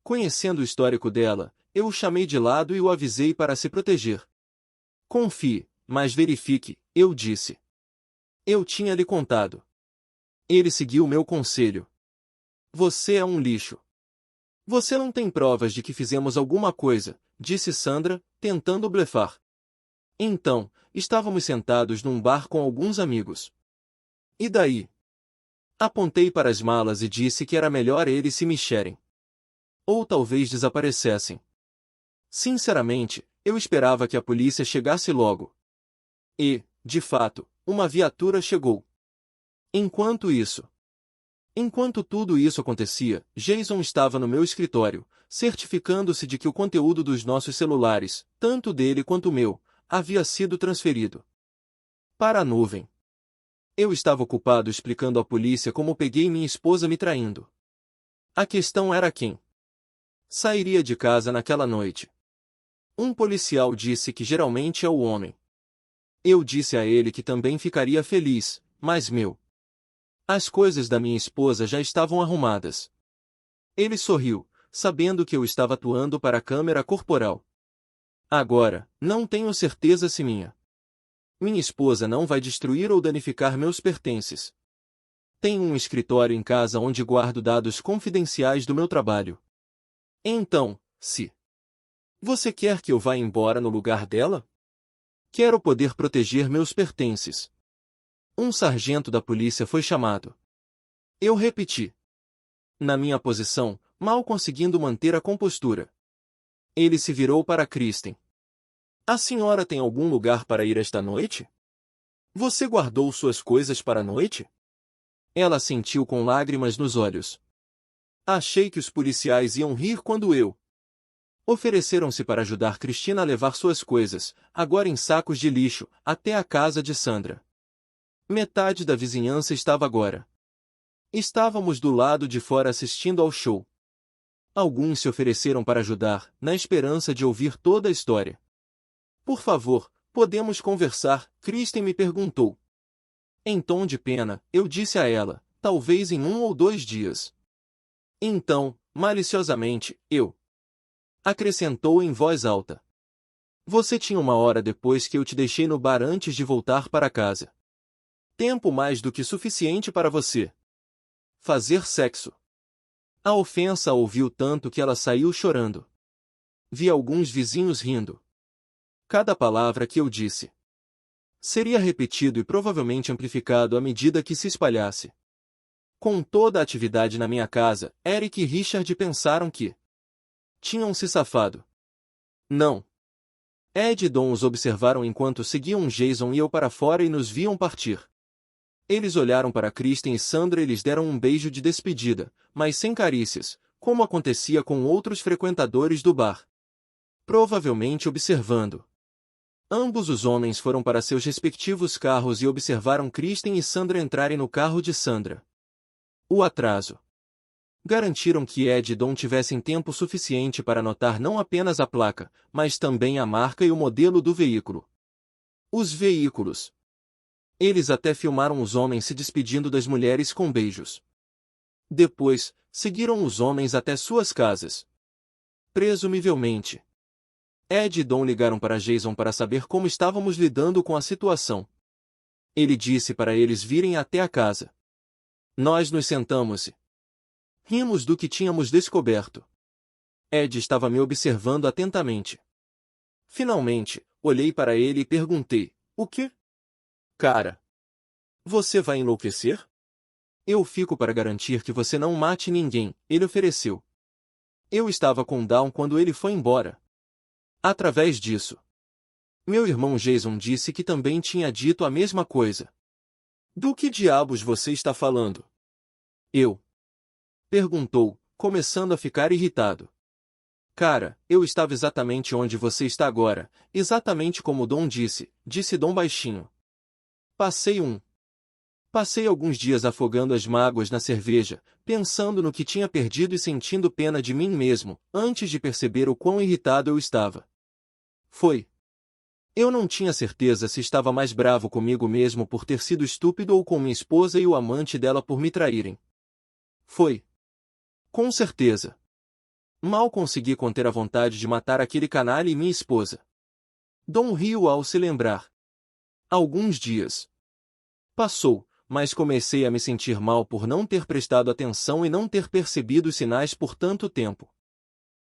Conhecendo o histórico dela, eu o chamei de lado e o avisei para se proteger. Confie, mas verifique, eu disse. Eu tinha lhe contado. Ele seguiu meu conselho. Você é um lixo. Você não tem provas de que fizemos alguma coisa, disse Sandra, tentando blefar. Então, estávamos sentados num bar com alguns amigos. E daí? Apontei para as malas e disse que era melhor eles se mexerem. Ou talvez desaparecessem. Sinceramente, eu esperava que a polícia chegasse logo. E, de fato, uma viatura chegou. Enquanto tudo isso acontecia, Jason estava no meu escritório, certificando-se de que o conteúdo dos nossos celulares, tanto dele quanto o meu, havia sido transferido para a nuvem. Eu estava ocupado explicando à polícia como peguei minha esposa me traindo. A questão era quem sairia de casa naquela noite. Um policial disse que geralmente é o homem. Eu disse a ele que também ficaria feliz, mas as coisas da minha esposa já estavam arrumadas. Ele sorriu, sabendo que eu estava atuando para a câmera corporal. Agora, não tenho certeza se minha esposa não vai destruir ou danificar meus pertences. Tenho um escritório em casa onde guardo dados confidenciais do meu trabalho. Então, se você quer que eu vá embora no lugar dela? Quero poder proteger meus pertences. Um sargento da polícia foi chamado. Eu repeti. Na minha posição, mal conseguindo manter a compostura. Ele se virou para Kristen. A senhora tem algum lugar para ir esta noite? Você guardou suas coisas para a noite? Ela sentiu com lágrimas nos olhos. Achei que os policiais iam rir quando ofereceram-se para ajudar Cristina a levar suas coisas, agora em sacos de lixo, até a casa de Sandra. Metade da vizinhança estava agora. Estávamos do lado de fora assistindo ao show. Alguns se ofereceram para ajudar, na esperança de ouvir toda a história. Por favor, podemos conversar? Kristen me perguntou. Em tom de pena, eu disse a ela, talvez em 1 ou 2 dias. Então, maliciosamente, acrescentou em voz alta. Você tinha 1 hora depois que eu te deixei no bar antes de voltar para casa. Tempo mais do que suficiente para você fazer sexo. A ofensa a ouviu tanto que ela saiu chorando. Vi alguns vizinhos rindo. Cada palavra que eu disse seria repetido e provavelmente amplificado à medida que se espalhasse. Com toda a atividade na minha casa, Eric e Richard pensaram que tinham se safado. Não. Ed e Don os observaram enquanto seguiam Jason e eu para fora e nos viam partir. Eles olharam para Kristen e Sandra e lhes deram um beijo de despedida, mas sem carícias, como acontecia com outros frequentadores do bar. Provavelmente observando. Ambos os homens foram para seus respectivos carros e observaram Kristen e Sandra entrarem no carro de Sandra. O atraso. Garantiram que Ed e Don tivessem tempo suficiente para notar não apenas a placa, mas também a marca e o modelo do veículo. Os veículos. Eles até filmaram os homens se despedindo das mulheres com beijos. Depois, seguiram os homens até suas casas. Presumivelmente. Ed e Don ligaram para Jason para saber como estávamos lidando com a situação. Ele disse para eles virem até a casa. Nós nos sentamos e rimos do que tínhamos descoberto. Ed estava me observando atentamente. Finalmente, olhei para ele e perguntei, o quê? Cara, você vai enlouquecer? Eu fico para garantir que você não mate ninguém, ele ofereceu. Eu estava com Down quando ele foi embora. Através disso, meu irmão Jason disse que também tinha dito a mesma coisa. Do que diabos você está falando? Perguntou, começando a ficar irritado. Cara, eu estava exatamente onde você está agora, exatamente como Dom disse Dom baixinho. Passei alguns dias afogando as mágoas na cerveja, pensando no que tinha perdido e sentindo pena de mim mesmo, antes de perceber o quão irritado eu estava. Eu não tinha certeza se estava mais bravo comigo mesmo por ter sido estúpido ou com minha esposa e o amante dela por me traírem. Com certeza. Mal consegui conter a vontade de matar aquele canalha e minha esposa. Dom riu ao se lembrar. Alguns dias passou, mas comecei a me sentir mal por não ter prestado atenção e não ter percebido os sinais por tanto tempo.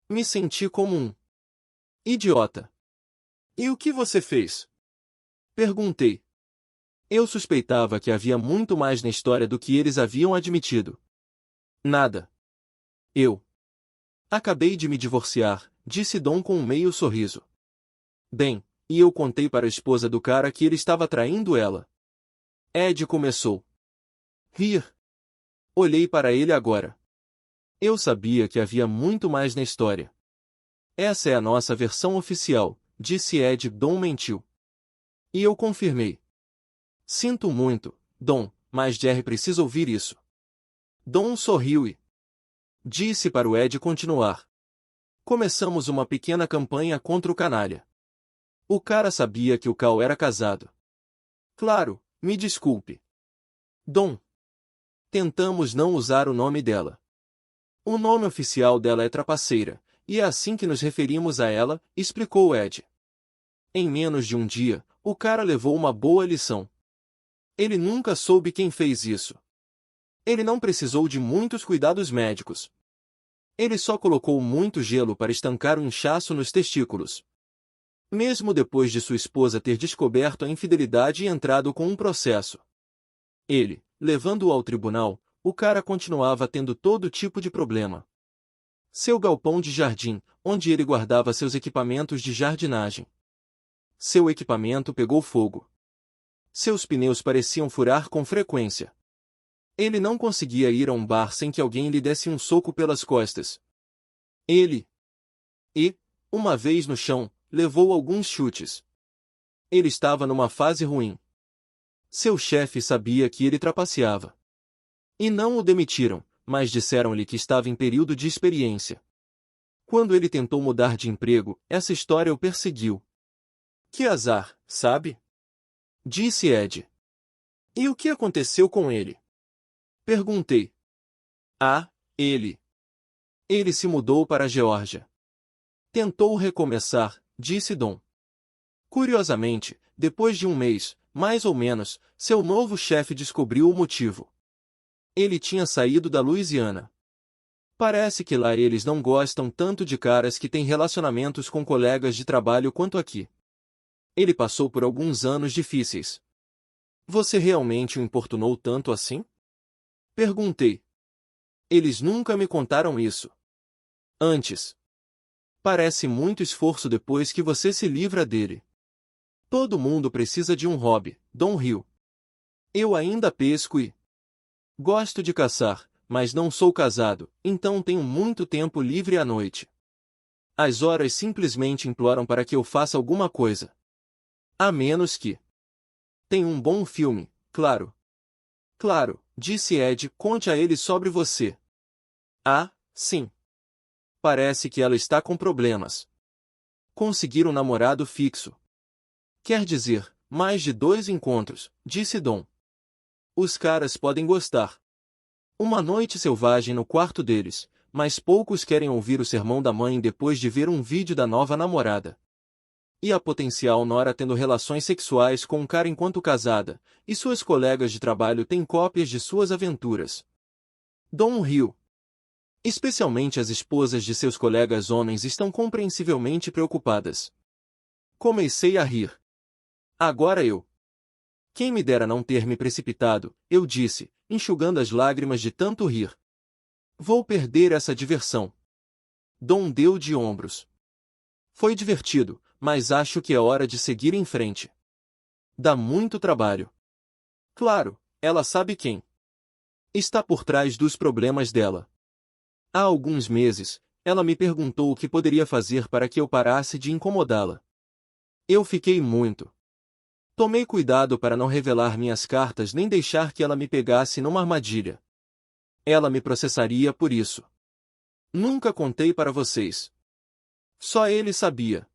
Me senti como um idiota. E o que você fez? Perguntei. Eu suspeitava que havia muito mais na história do que eles haviam admitido. Nada. Acabei de me divorciar, disse Dom com um meio sorriso. Bem, e eu contei para a esposa do cara que ele estava traindo ela. Ed começou a rir. Olhei para ele agora. Eu sabia que havia muito mais na história. Essa é a nossa versão oficial, disse Ed. Dom mentiu. E eu confirmei. Sinto muito, Dom, mas Jerry precisa ouvir isso. Dom sorriu e disse para o Ed continuar. Começamos uma pequena campanha contra o canalha. O cara sabia que o Cal era casado. Claro, me desculpe. Dom. Tentamos não usar o nome dela. O nome oficial dela é Trapaceira, e é assim que nos referimos a ela, explicou Ed. Em menos de um dia, o cara levou uma boa lição. Ele nunca soube quem fez isso. Ele não precisou de muitos cuidados médicos. Ele só colocou muito gelo para estancar o inchaço nos testículos. Mesmo depois de sua esposa ter descoberto a infidelidade e entrado com um processo. Ele, levando-o ao tribunal, o cara continuava tendo todo tipo de problema. Seu galpão de jardim, onde ele guardava seus equipamentos de jardinagem. Seu equipamento pegou fogo. Seus pneus pareciam furar com frequência. Ele não conseguia ir a um bar sem que alguém lhe desse um soco pelas costas. Ele, uma vez no chão, levou alguns chutes. Ele estava numa fase ruim. Seu chefe sabia que ele trapaceava. E não o demitiram, mas disseram-lhe que estava em período de experiência. Quando ele tentou mudar de emprego, essa história o perseguiu. Que azar, sabe? Disse Ed. E o que aconteceu com ele? Perguntei. Ah, ele. Ele se mudou para a Geórgia. Tentou recomeçar, disse Dom. Curiosamente, depois de um mês, mais ou menos, seu novo chefe descobriu o motivo. Ele tinha saído da Louisiana. Parece que lá eles não gostam tanto de caras que têm relacionamentos com colegas de trabalho quanto aqui. Ele passou por alguns anos difíceis. Você realmente o importunou tanto assim? Perguntei. Eles nunca me contaram isso. Antes. Parece muito esforço depois que você se livra dele. Todo mundo precisa de um hobby, Dom Hill. Eu ainda pesco e gosto de caçar, mas não sou casado, então tenho muito tempo livre à noite. As horas simplesmente imploram para que eu faça alguma coisa. A menos que tenha um bom filme, claro. Claro, disse Ed, conte a ele sobre você. Ah, sim. Parece que ela está com problemas. Conseguir um namorado fixo. Quer dizer, mais de 2 encontros, disse Dom. Os caras podem gostar. Uma noite selvagem no quarto deles, mas poucos querem ouvir o sermão da mãe depois de ver um vídeo da nova namorada. E a potencial nora tendo relações sexuais com um cara enquanto casada, e suas colegas de trabalho têm cópias de suas aventuras. Dom riu. Especialmente as esposas de seus colegas homens estão compreensivelmente preocupadas. Comecei a rir. Agora eu. Quem me dera não ter me precipitado, eu disse, enxugando as lágrimas de tanto rir. Vou perder essa diversão. Dom deu de ombros. Foi divertido, mas acho que é hora de seguir em frente. Dá muito trabalho. Claro, ela sabe quem está por trás dos problemas dela. Há alguns meses, ela me perguntou o que poderia fazer para que eu parasse de incomodá-la. Eu fiquei muito. Tomei cuidado para não revelar minhas cartas nem deixar que ela me pegasse numa armadilha. Ela me processaria por isso. Nunca contei para vocês. Só ele sabia.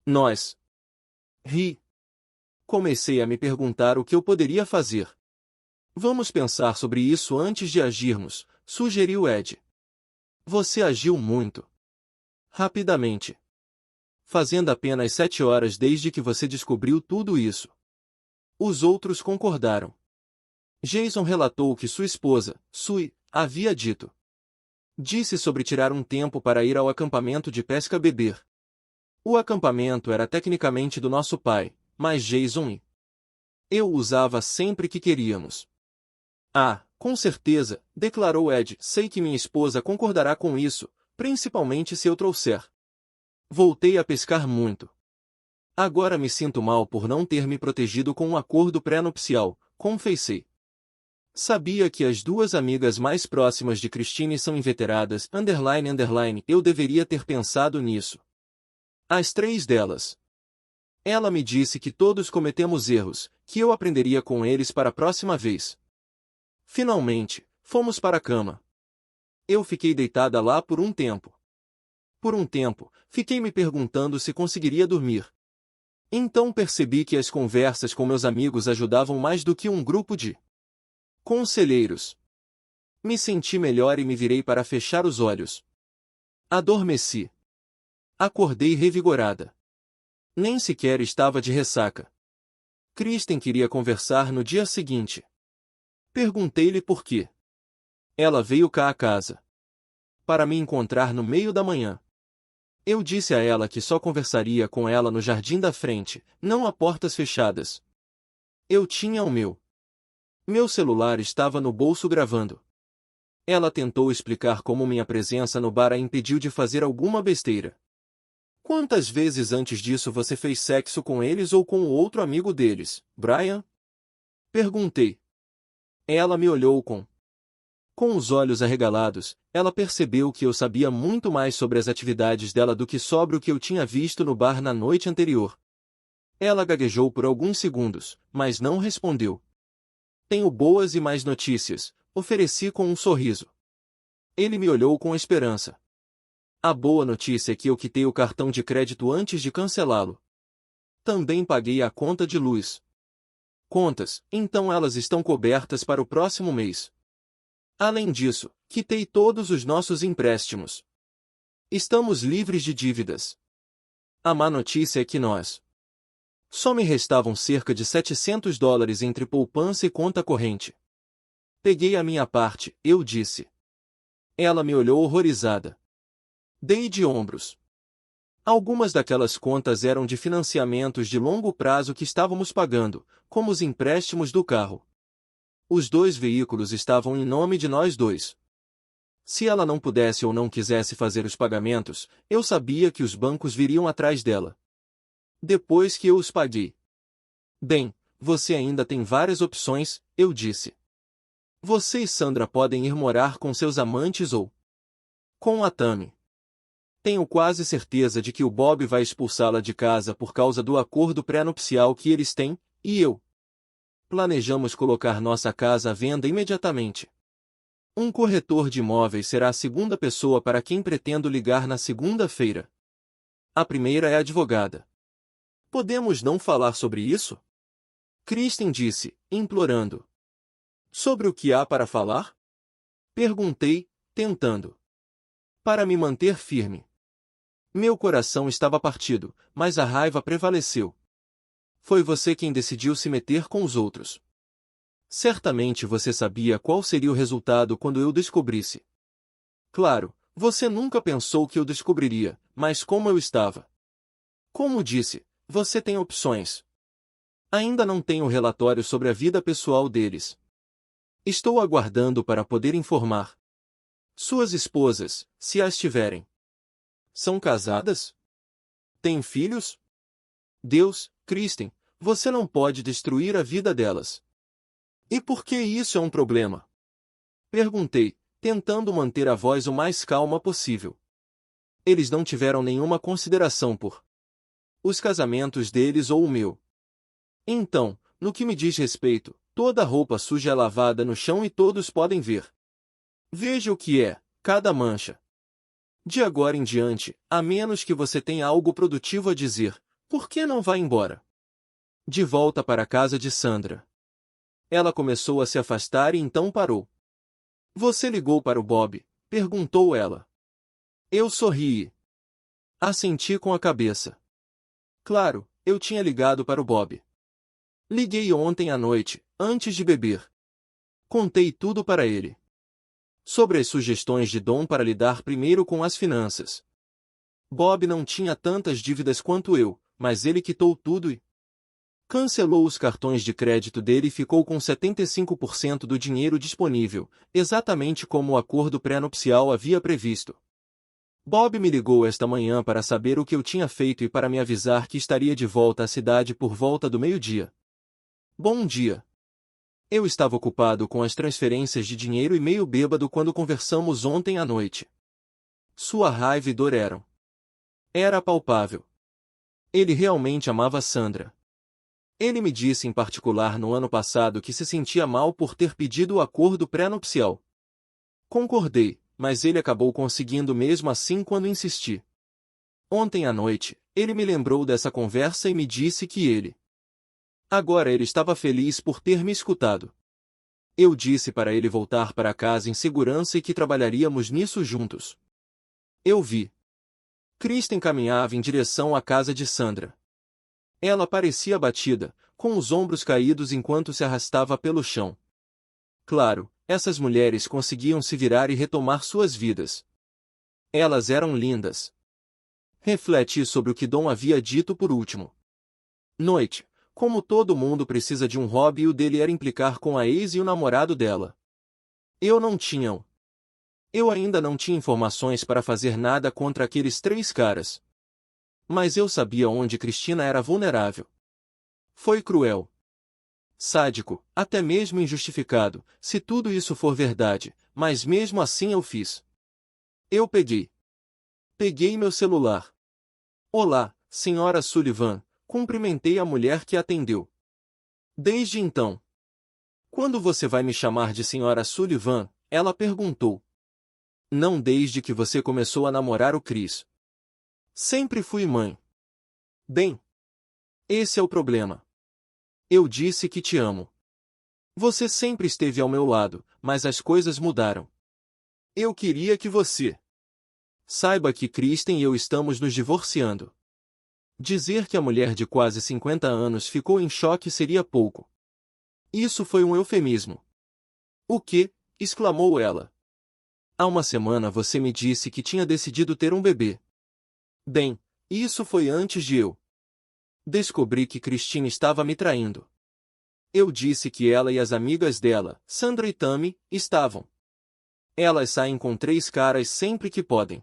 Nós. Ri. Comecei a me perguntar o que eu poderia fazer. Vamos pensar sobre isso antes de agirmos, sugeriu Ed. Você agiu muito rapidamente. Fazendo apenas 7 horas desde que você descobriu tudo isso. Os outros concordaram. Jason relatou que sua esposa, Sue, havia dito. Disse sobre tirar um tempo para ir ao acampamento de pesca beber. O acampamento era tecnicamente do nosso pai, mas Jason e eu o usava sempre que queríamos. Ah, com certeza, declarou Ed, sei que minha esposa concordará com isso, principalmente se eu trouxer. Voltei a pescar muito. Agora me sinto mal por não ter me protegido com um acordo pré-nupcial, confessei. Sabia que as 2 amigas mais próximas de Christine são inveteradas, __, eu deveria ter pensado nisso. As 3 delas. Ela me disse que todos cometemos erros, que eu aprenderia com eles para a próxima vez. Finalmente, fomos para a cama. Eu fiquei deitada lá por um tempo. Por um tempo, fiquei me perguntando se conseguiria dormir. Então percebi que as conversas com meus amigos ajudavam mais do que um grupo de conselheiros. Me senti melhor e me virei para fechar os olhos. Adormeci. Acordei revigorada. Nem sequer estava de ressaca. Kristen queria conversar no dia seguinte. Perguntei-lhe por quê. Ela veio cá a casa para me encontrar no meio da manhã. Eu disse a ela que só conversaria com ela no jardim da frente, não a portas fechadas. Eu tinha o meu. Meu celular estava no bolso gravando. Ela tentou explicar como minha presença no bar a impediu de fazer alguma besteira. Quantas vezes antes disso você fez sexo com eles ou com o outro amigo deles, Brian? Perguntei. Ela me olhou com os olhos arregalados. Ela percebeu que eu sabia muito mais sobre as atividades dela do que sobre o que eu tinha visto no bar na noite anterior. Ela gaguejou por alguns segundos, mas não respondeu. Tenho boas e mais notícias, ofereci com um sorriso. Ele me olhou com esperança. A boa notícia é que eu quitei o cartão de crédito antes de cancelá-lo. Também paguei a conta de luz. Contas, então elas estão cobertas para o próximo mês. Além disso, quitei todos os nossos empréstimos. Estamos livres de dívidas. A má notícia é que só me restavam cerca de $700 entre poupança e conta corrente. Peguei a minha parte, eu disse. Ela me olhou horrorizada. Dei de ombros. Algumas daquelas contas eram de financiamentos de longo prazo que estávamos pagando, como os empréstimos do carro. Os 2 veículos estavam em nome de nós dois. Se ela não pudesse ou não quisesse fazer os pagamentos, eu sabia que os bancos viriam atrás dela. Depois que eu os paguei. Bem, você ainda tem várias opções, eu disse. Você e Sandra podem ir morar com seus amantes ou com a Tammy. Tenho quase certeza de que o Bob vai expulsá-la de casa por causa do acordo pré-nupcial que eles têm, e eu. Planejamos colocar nossa casa à venda imediatamente. Um corretor de imóveis será a segunda pessoa para quem pretendo ligar na segunda-feira. A primeira é a advogada. Podemos não falar sobre isso? Kristen disse, implorando. Sobre o que há para falar? Perguntei, tentando. Para me manter firme. Meu coração estava partido, mas a raiva prevaleceu. Foi você quem decidiu se meter com os outros. Certamente você sabia qual seria o resultado quando eu descobrisse. Claro, você nunca pensou que eu descobriria, mas como eu estava. Como disse, você tem opções. Ainda não tenho relatório sobre a vida pessoal deles. Estou aguardando para poder informar. Suas esposas, se as tiverem. São casadas? Têm filhos? Deus, Kristen, você não pode destruir a vida delas. E por que isso é um problema? Perguntei, tentando manter a voz o mais calma possível. Eles não tiveram nenhuma consideração por os casamentos deles ou o meu. Então, no que me diz respeito, toda a roupa suja é lavada no chão e todos podem ver. Veja o que é, cada mancha. De agora em diante, a menos que você tenha algo produtivo a dizer, por que não vai embora? De volta para a casa de Sandra. Ela começou a se afastar e então parou. Você ligou para o Bob? Perguntou ela. Eu sorri. Assenti com a cabeça. Claro, eu tinha ligado para o Bob. Liguei ontem à noite, antes de beber. Contei tudo para ele. Sobre as sugestões de Dom para lidar primeiro com as finanças. Bob não tinha tantas dívidas quanto eu, mas ele quitou tudo e cancelou os cartões de crédito dele e ficou com 75% do dinheiro disponível, exatamente como o acordo pré-nupcial havia previsto. Bob me ligou esta manhã para saber o que eu tinha feito e para me avisar que estaria de volta à cidade por volta do meio-dia. Bom dia. Eu estava ocupado com as transferências de dinheiro e meio bêbado quando conversamos ontem à noite. Sua raiva e dor era palpável. Ele realmente amava Sandra. Ele me disse em particular no ano passado que se sentia mal por ter pedido o acordo pré-nupcial. Concordei, mas ele acabou conseguindo mesmo assim quando insisti. Ontem à noite, ele me lembrou dessa conversa e me disse que agora ele estava feliz por ter me escutado. Eu disse para ele voltar para casa em segurança e que trabalharíamos nisso juntos. Eu vi. Kristen caminhava em direção à casa de Sandra. Ela parecia abatida, com os ombros caídos enquanto se arrastava pelo chão. Claro, essas mulheres conseguiam se virar e retomar suas vidas. Elas eram lindas. Refleti sobre o que Dom havia dito por último. Noite. Como todo mundo precisa de um hobby, o dele era implicar com a ex e o namorado dela. Eu não tinha. Eu ainda não tinha informações para fazer nada contra aqueles 3 caras. Mas eu sabia onde Cristina era vulnerável. Foi cruel. Sádico, até mesmo injustificado, se tudo isso for verdade, mas mesmo assim eu fiz. Eu Peguei meu celular. Olá, senhora Sullivan, cumprimentei a mulher que atendeu. Desde então. Quando você vai me chamar de senhora Sullivan? Ela perguntou. Não desde que você começou a namorar o Chris. Sempre fui mãe. Bem, esse é o problema. Eu disse que te amo. Você sempre esteve ao meu lado, mas as coisas mudaram. Eu queria que você saiba que Kristen e eu estamos nos divorciando. Dizer que a mulher de quase 50 anos ficou em choque seria pouco. Isso foi um eufemismo. O quê? Exclamou ela. Há uma semana você me disse que tinha decidido ter um bebê. Bem, isso foi antes de eu descobri que Christine estava me traindo. Eu disse que ela e as amigas dela, Sandra e Tammy, estavam. Elas saem com 3 caras sempre que podem.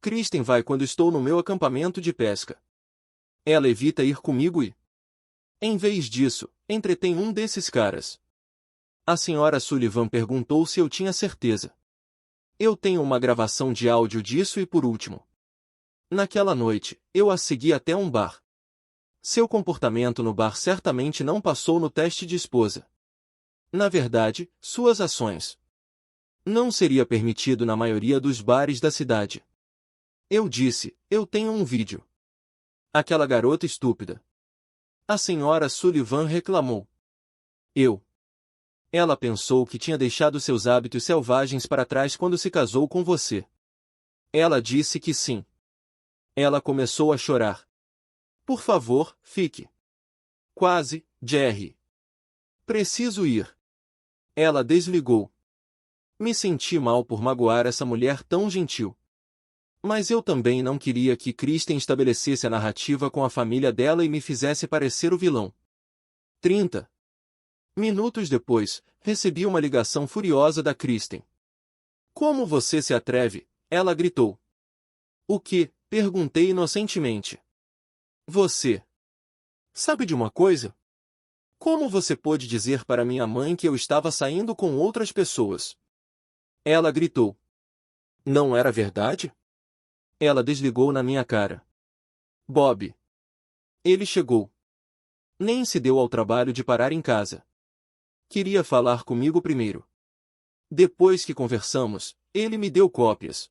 Kristen vai quando estou no meu acampamento de pesca. Ela evita ir comigo e, em vez disso, entretém um desses caras. A senhora Sullivan perguntou se eu tinha certeza. Eu tenho uma gravação de áudio disso e por último. Naquela noite, eu a segui até um bar. Seu comportamento no bar certamente não passou no teste de esposa. Na verdade, suas ações não seria permitido na maioria dos bares da cidade. Eu disse, eu tenho um vídeo. Aquela garota estúpida. A senhora Sullivan reclamou. Ela pensou que tinha deixado seus hábitos selvagens para trás quando se casou com você. Ela disse que sim. Ela começou a chorar. Por favor, fique. Quase, Jerry. Preciso ir. Ela desligou. Me senti mal por magoar essa mulher tão gentil. Mas eu também não queria que Kristen estabelecesse a narrativa com a família dela e me fizesse parecer o vilão. 30 minutos depois, recebi uma ligação furiosa da Kristen. Como você se atreve? Ela gritou. O que? Perguntei inocentemente. Você sabe de uma coisa? Como você pôde dizer para minha mãe que eu estava saindo com outras pessoas? Ela gritou. Não era verdade? Ela desligou na minha cara. Bob. Ele chegou. Nem se deu ao trabalho de parar em casa. Queria falar comigo primeiro. Depois que conversamos, ele me deu cópias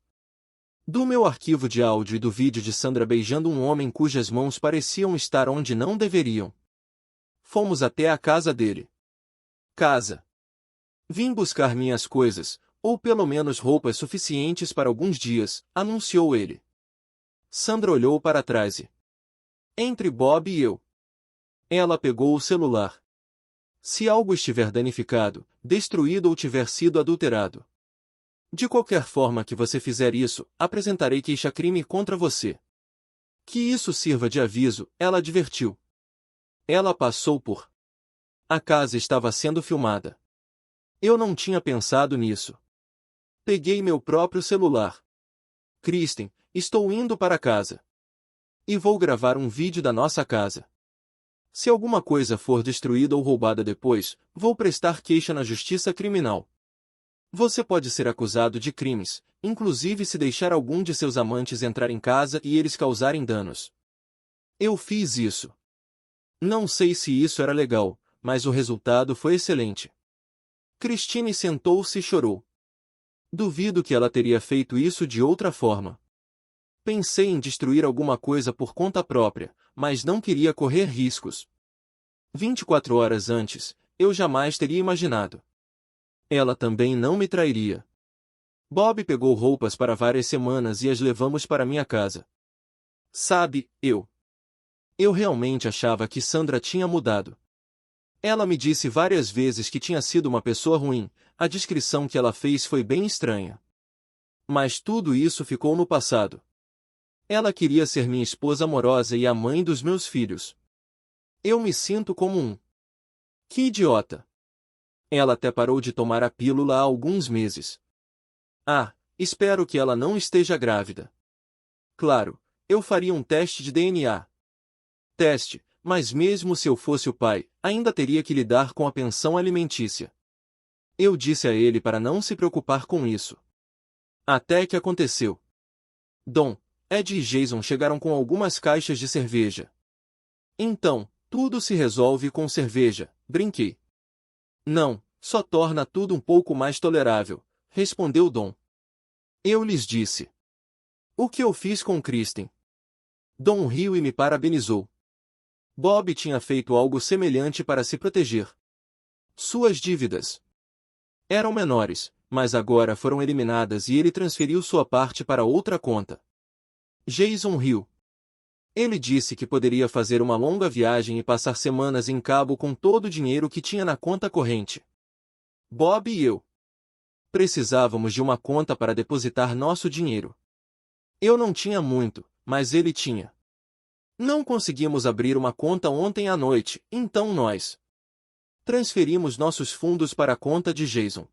do meu arquivo de áudio e do vídeo de Sandra beijando um homem cujas mãos pareciam estar onde não deveriam. Fomos até a casa dele. Casa. Vim buscar minhas coisas, ou pelo menos roupas suficientes para alguns dias, anunciou ele. Sandra olhou para trás e... Entre Bob e eu. Ela pegou o celular. Se algo estiver danificado, destruído ou tiver sido adulterado. De qualquer forma que você fizer isso, apresentarei queixa-crime contra você. Que isso sirva de aviso, ela advertiu. Ela passou por... A casa estava sendo filmada. Eu não tinha pensado nisso. Peguei meu próprio celular. Kristen, estou indo para casa. E vou gravar um vídeo da nossa casa. Se alguma coisa for destruída ou roubada depois, vou prestar queixa na justiça criminal. Você pode ser acusado de crimes, inclusive se deixar algum de seus amantes entrar em casa e eles causarem danos. Eu fiz isso. Não sei se isso era legal, mas o resultado foi excelente. Christine sentou-se e chorou. Duvido que ela teria feito isso de outra forma. Pensei em destruir alguma coisa por conta própria, mas não queria correr riscos. 24 horas antes, eu jamais teria imaginado. Ela também não me trairia. Bob pegou roupas para várias semanas e as levamos para minha casa. Sabe, eu realmente achava que Sandra tinha mudado. Ela me disse várias vezes que tinha sido uma pessoa ruim, a descrição que ela fez foi bem estranha. Mas tudo isso ficou no passado. Ela queria ser minha esposa amorosa e a mãe dos meus filhos. Eu me sinto como um. Que idiota! Ela até parou de tomar a pílula há alguns meses. Ah, espero que ela não esteja grávida. Claro, eu faria um teste de DNA. Teste, mas mesmo se eu fosse o pai, ainda teria que lidar com a pensão alimentícia. Eu disse a ele para não se preocupar com isso. Até que aconteceu. Dom, Ed e Jason chegaram com algumas caixas de cerveja. Então, tudo se resolve com cerveja, brinquei. Não, só torna tudo um pouco mais tolerável, respondeu Dom. Eu lhes disse. O que eu fiz com Kristen? Dom riu e me parabenizou. Bob tinha feito algo semelhante para se proteger. Suas dívidas eram menores, mas agora foram eliminadas e ele transferiu sua parte para outra conta. Jason riu. Ele disse que poderia fazer uma longa viagem e passar semanas em Cabo com todo o dinheiro que tinha na conta corrente. Bob e eu precisávamos de uma conta para depositar nosso dinheiro. Eu não tinha muito, mas ele tinha. Não conseguimos abrir uma conta ontem à noite, então nós transferimos nossos fundos para a conta de Jason.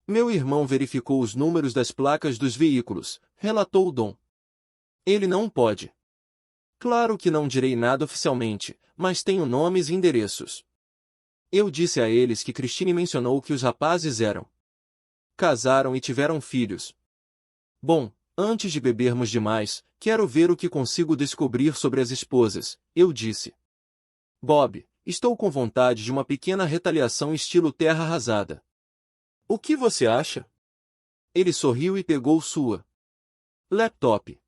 Meu irmão verificou os números das placas dos veículos, relatou Dom. Ele não pode. Claro que não direi nada oficialmente, mas tenho nomes e endereços. Eu disse a eles que Christine mencionou que os rapazes casaram e tiveram filhos. Bom, antes de bebermos demais, quero ver o que consigo descobrir sobre as esposas, eu disse. Bob, estou com vontade de uma pequena retaliação estilo terra arrasada. O que você acha? Ele sorriu e pegou sua laptop.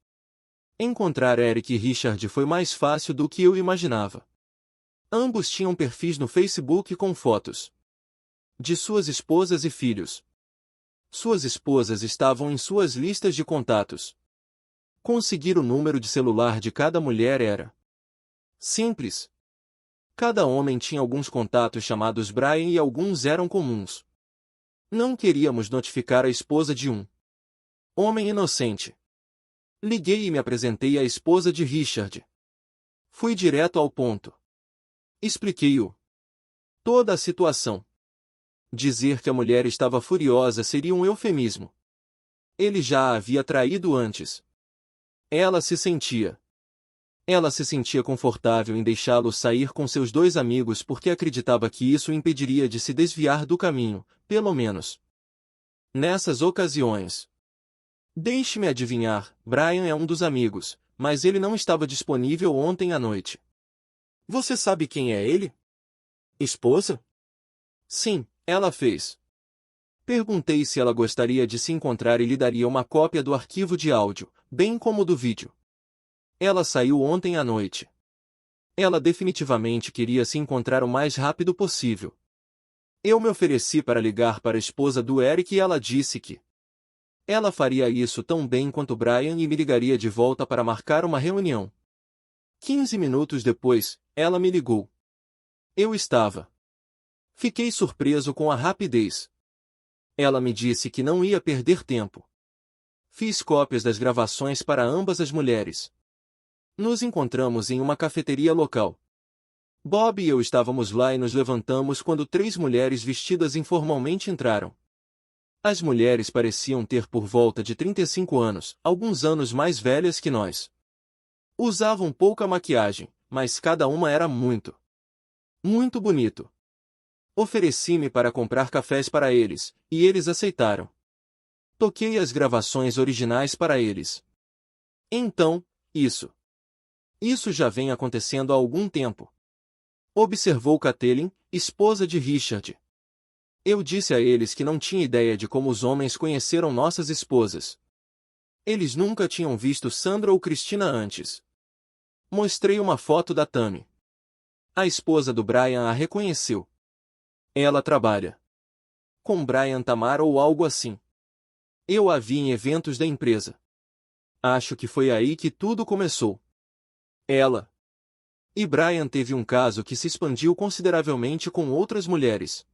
Encontrar Eric e Richard foi mais fácil do que eu imaginava. Ambos tinham perfis no Facebook com fotos de suas esposas e filhos. Suas esposas estavam em suas listas de contatos. Conseguir o número de celular de cada mulher era simples. Cada homem tinha alguns contatos chamados Brian e alguns eram comuns. Não queríamos notificar a esposa de um homem inocente. Liguei e me apresentei à esposa de Richard. Fui direto ao ponto. Expliquei-o toda a situação. Dizer que a mulher estava furiosa seria um eufemismo. Ele já a havia traído antes. Ela se sentia confortável em deixá-lo sair com seus dois amigos porque acreditava que isso o impediria de se desviar do caminho, pelo menos nessas ocasiões. Deixe-me adivinhar, Brian é um dos amigos, mas ele não estava disponível ontem à noite. Você sabe quem é ele? Esposa? Sim, ela fez. Perguntei se ela gostaria de se encontrar e lhe daria uma cópia do arquivo de áudio, bem como do vídeo. Ela saiu ontem à noite. Ela definitivamente queria se encontrar o mais rápido possível. Eu me ofereci para ligar para a esposa do Eric e ela disse que ela faria isso tão bem quanto Brian e me ligaria de volta para marcar uma reunião. 15 minutos depois, ela me ligou. Fiquei surpreso com a rapidez. Ela me disse que não ia perder tempo. Fiz cópias das gravações para ambas as mulheres. Nos encontramos em uma cafeteria local. Bob e eu estávamos lá e nos levantamos quando 3 mulheres vestidas informalmente entraram. As mulheres pareciam ter por volta de 35 anos, alguns anos mais velhas que nós. Usavam pouca maquiagem, mas cada uma era muito bonito. Ofereci-me para comprar cafés para eles, e eles aceitaram. Toquei as gravações originais para eles. Então, isso já vem acontecendo há algum tempo. Observou Catelyn, esposa de Richard. Eu disse a eles que não tinha ideia de como os homens conheceram nossas esposas. Eles nunca tinham visto Sandra ou Cristina antes. Mostrei uma foto da Tammy. A esposa do Brian a reconheceu. Ela trabalha com Brian Tamar ou algo assim. Eu a vi em eventos da empresa. Acho que foi aí que tudo começou. Ela e Brian teve um caso que se expandiu consideravelmente com outras mulheres.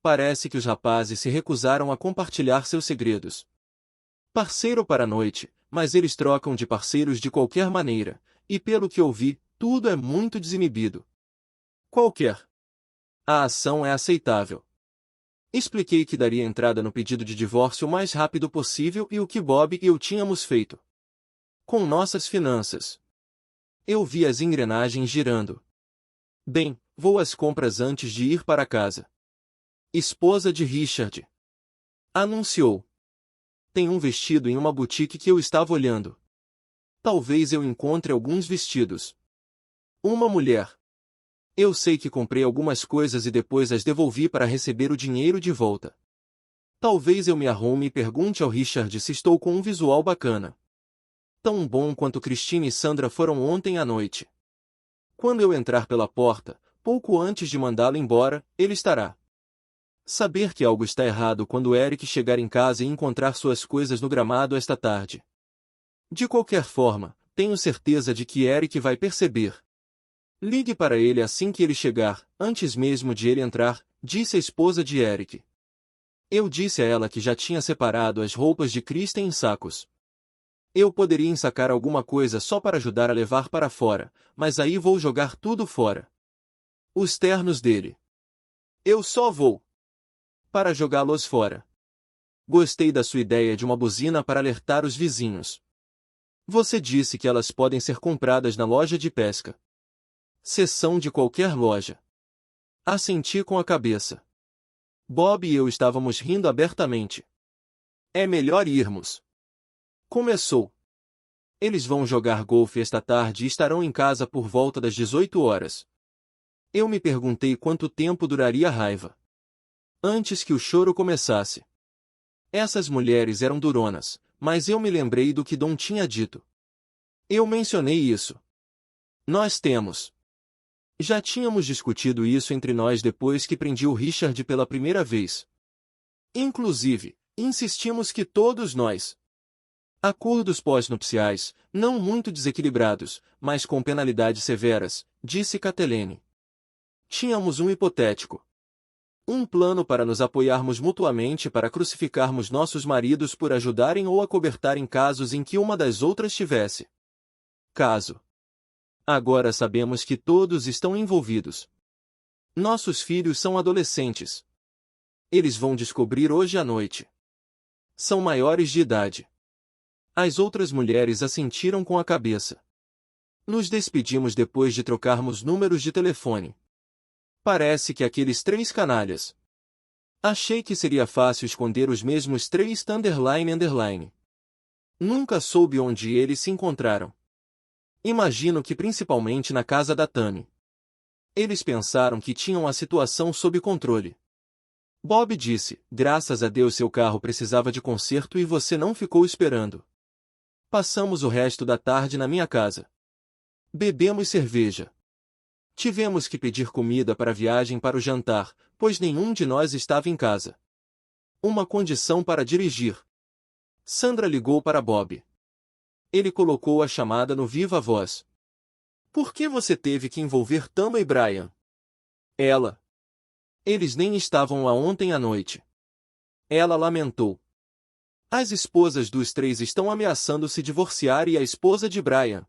Parece que os rapazes se recusaram a compartilhar seus segredos. Parceiro para a noite, mas eles trocam de parceiros de qualquer maneira, e pelo que ouvi, tudo é muito desinibido. Qualquer a ação é aceitável. Expliquei que daria entrada no pedido de divórcio o mais rápido possível e o que Bob e eu tínhamos feito com nossas finanças. Eu vi as engrenagens girando. Bem, vou às compras antes de ir para casa. Esposa de Richard anunciou. Tem um vestido em uma boutique que eu estava olhando. Talvez eu encontre alguns vestidos. Uma mulher. Eu sei que comprei algumas coisas e depois as devolvi para receber o dinheiro de volta. Talvez eu me arrume e pergunte ao Richard se estou com um visual bacana. Tão bom quanto Cristina e Sandra foram ontem à noite. Quando eu entrar pela porta, pouco antes de mandá-lo embora, ele estará. Saber que algo está errado quando Eric chegar em casa e encontrar suas coisas no gramado esta tarde. De qualquer forma, tenho certeza de que Eric vai perceber. Ligue para ele assim que ele chegar, antes mesmo de ele entrar, disse a esposa de Eric. Eu disse a ela que já tinha separado as roupas de Kristen em sacos. Eu poderia ensacar alguma coisa só para ajudar a levar para fora, mas aí vou jogar tudo fora. Os ternos dele. Eu só vou para jogá-los fora. Gostei da sua ideia de uma buzina para alertar os vizinhos. Você disse que elas podem ser compradas na loja de pesca. Seção de qualquer loja. Assenti com a cabeça. Bob e eu estávamos rindo abertamente. É melhor irmos. Começou. Eles vão jogar golfe esta tarde e estarão em casa por volta das 18 horas. Eu me perguntei quanto tempo duraria a raiva. Antes que o choro começasse. Essas mulheres eram duronas, mas eu me lembrei do que Dom tinha dito. Eu mencionei isso. Nós temos. Já tínhamos discutido isso entre nós depois que prendi o Richard pela primeira vez. Inclusive, insistimos que todos nós. Acordos pós-nupciais, não muito desequilibrados, mas com penalidades severas, disse Catelene. Tínhamos um hipotético. Um plano para nos apoiarmos mutuamente para crucificarmos nossos maridos por ajudarem ou acobertarem casos em que uma das outras tivesse caso. Agora sabemos que todos estão envolvidos. Nossos filhos são adolescentes. Eles vão descobrir hoje à noite. São maiores de idade. As outras mulheres assentiram com a cabeça. Nos despedimos depois de trocarmos números de telefone. Parece que aqueles três canalhas. Achei que seria fácil esconder os mesmos três __. Nunca soube onde eles se encontraram. Imagino que principalmente na casa da Tammy. Eles pensaram que tinham a situação sob controle. Bob disse, graças a Deus seu carro precisava de conserto e você não ficou esperando. Passamos o resto da tarde na minha casa. Bebemos cerveja. Tivemos que pedir comida para a viagem para o jantar, pois nenhum de nós estava em casa. Uma condição para dirigir. Sandra ligou para Bob. Ele colocou a chamada no viva voz. Por que você teve que envolver Tama e Brian? Ela. Eles nem estavam lá ontem à noite. Ela lamentou. As esposas dos três estão ameaçando se divorciar e a esposa de Brian.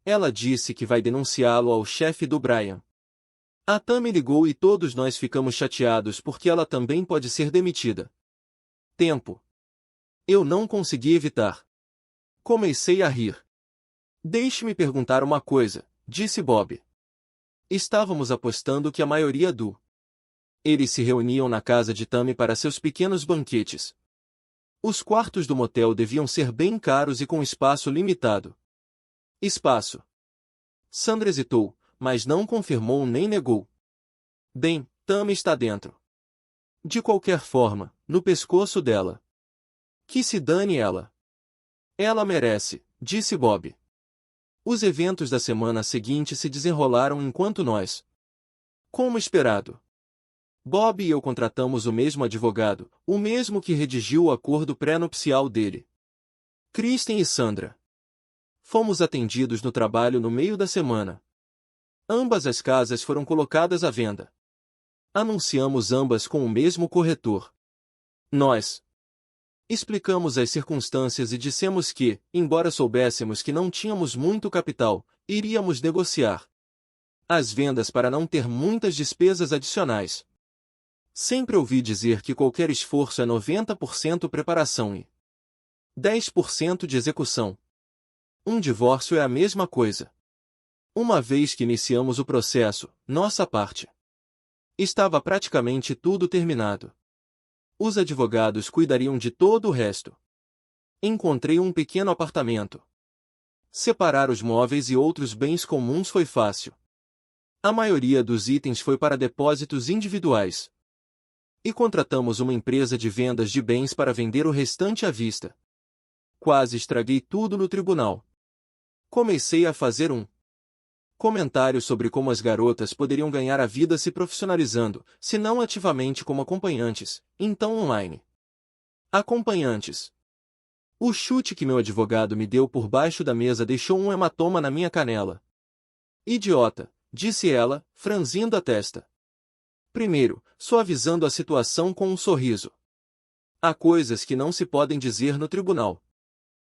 Ela disse que vai denunciá-lo ao chefe do Brian. A Tammy ligou e todos nós ficamos chateados porque ela também pode ser demitida. Tempo. Eu não consegui evitar. Comecei a rir. Deixe-me perguntar uma coisa, disse Bob. Estávamos apostando que a maioria do... Eles se reuniam na casa de Tammy para seus pequenos banquetes. Os quartos do motel deviam ser bem caros e com espaço limitado. Espaço. Sandra hesitou, mas não confirmou nem negou. Bem, Tammy está dentro. De qualquer forma, no pescoço dela. Que se dane ela. Ela merece, disse Bob. Os eventos da semana seguinte se desenrolaram enquanto nós. Como esperado. Bob e eu contratamos o mesmo advogado, o mesmo que redigiu o acordo pré-nupcial dele. Kristen e Sandra. Fomos atendidos no trabalho no meio da semana. Ambas as casas foram colocadas à venda. Anunciamos ambas com o mesmo corretor. Nós explicamos as circunstâncias e dissemos que, embora soubéssemos que não tínhamos muito capital, iríamos negociar as vendas para não ter muitas despesas adicionais. Sempre ouvi dizer que qualquer esforço é 90% preparação e 10% de execução. Um divórcio é a mesma coisa. Uma vez que iniciamos o processo, nossa parte estava praticamente tudo terminado. Os advogados cuidariam de todo o resto. Encontrei um pequeno apartamento. Separar os móveis e outros bens comuns foi fácil. A maioria dos itens foi para depósitos individuais. E contratamos uma empresa de vendas de bens para vender o restante à vista. Quase estraguei tudo no tribunal. Comecei a fazer um comentário sobre como as garotas poderiam ganhar a vida se profissionalizando, se não ativamente como acompanhantes, então online. Acompanhantes. O chute que meu advogado me deu por baixo da mesa deixou um hematoma na minha canela. Idiota, disse ela, franzindo a testa. Primeiro, suavizando a situação com um sorriso. Há coisas que não se podem dizer no tribunal.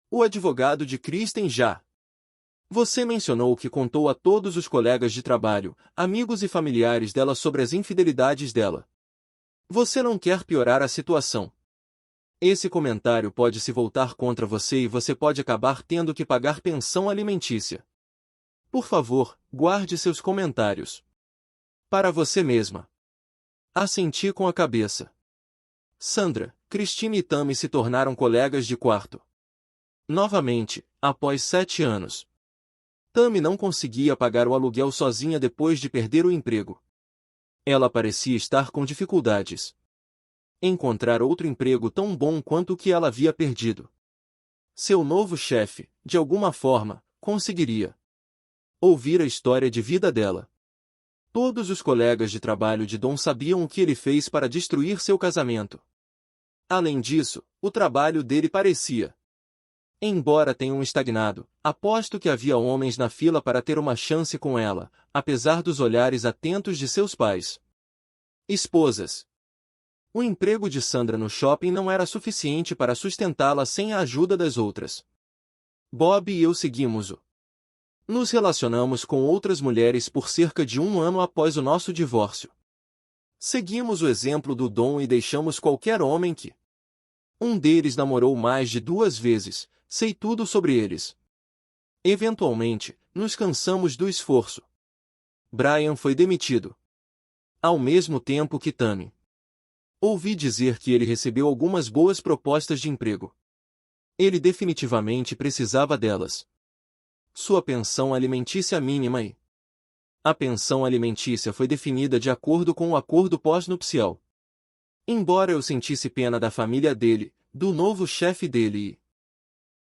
O advogado de Kristen já. Você mencionou que contou a todos os colegas de trabalho, amigos e familiares dela sobre as infidelidades dela. Você não quer piorar a situação. Esse comentário pode se voltar contra você e você pode acabar tendo que pagar pensão alimentícia. Por favor, guarde seus comentários para você mesma. Assenti com a cabeça. Sandra, Christine e Tammy se tornaram colegas de quarto. Novamente, após 7 anos. Tammy não conseguia pagar o aluguel sozinha depois de perder o emprego. Ela parecia estar com dificuldades. Encontrar outro emprego tão bom quanto o que ela havia perdido. Seu novo chefe, de alguma forma, conseguiria ouvir a história de vida dela. Todos os colegas de trabalho de Don sabiam o que ele fez para destruir seu casamento. Além disso, o trabalho dele parecia. Embora tenham estagnado, aposto que havia homens na fila para ter uma chance com ela, apesar dos olhares atentos de seus pais. Esposas. O emprego de Sandra no shopping não era suficiente para sustentá-la sem a ajuda das outras. Bob e eu seguimos-o. Nos relacionamos com outras mulheres por cerca de 1 ano após o nosso divórcio. Seguimos o exemplo do Don e deixamos qualquer homem que um deles namorou mais de 2 vezes, sei tudo sobre eles. Eventualmente, nos cansamos do esforço. Brian foi demitido. Ao mesmo tempo que Tammy. Ouvi dizer que ele recebeu algumas boas propostas de emprego. Ele definitivamente precisava delas. Sua pensão alimentícia mínima e a pensão alimentícia foi definida de acordo com o acordo pós-nupcial. Embora eu sentisse pena da família dele, do novo chefe dele e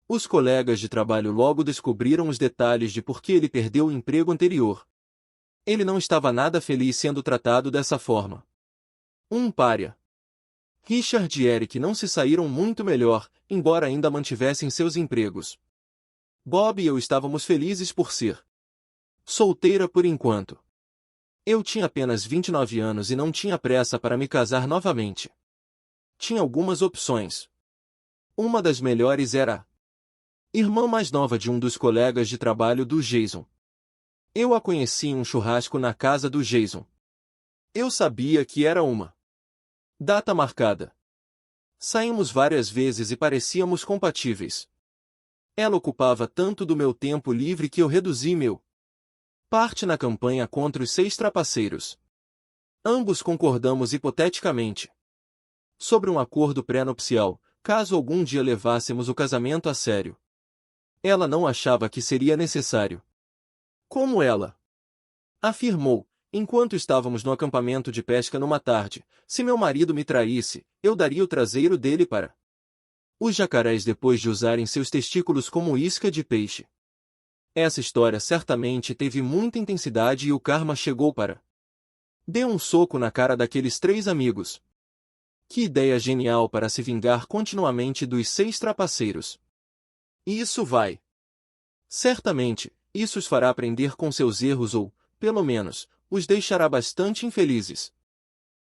os colegas de trabalho logo descobriram os detalhes de por que ele perdeu o emprego anterior. Ele não estava nada feliz sendo tratado dessa forma. Um pária. Richard e Eric não se saíram muito melhor, embora ainda mantivessem seus empregos. Bob e eu estávamos felizes por ser solteira por enquanto. Eu tinha apenas 29 anos e não tinha pressa para me casar novamente. Tinha algumas opções. Uma das melhores era a irmã mais nova de um dos colegas de trabalho do Jason. Eu a conheci em um churrasco na casa do Jason. Eu sabia que era uma data marcada. Saímos várias vezes e parecíamos compatíveis. Ela ocupava tanto do meu tempo livre que eu reduzi meu parte na campanha contra os 6 trapaceiros. Ambos concordamos hipoteticamente sobre um acordo pré-nupcial, caso algum dia levássemos o casamento a sério. Ela não achava que seria necessário. Como ela afirmou, enquanto estávamos no acampamento de pesca numa tarde, se meu marido me traísse, eu daria o traseiro dele para Os jacarés depois de usarem seus testículos como isca de peixe. Essa história certamente teve muita intensidade e o karma chegou para... Deu um soco na cara daqueles 3 amigos. Que ideia genial para se vingar continuamente dos 6 trapaceiros. E isso vai. Certamente, isso os fará aprender com seus erros ou, pelo menos, os deixará bastante infelizes.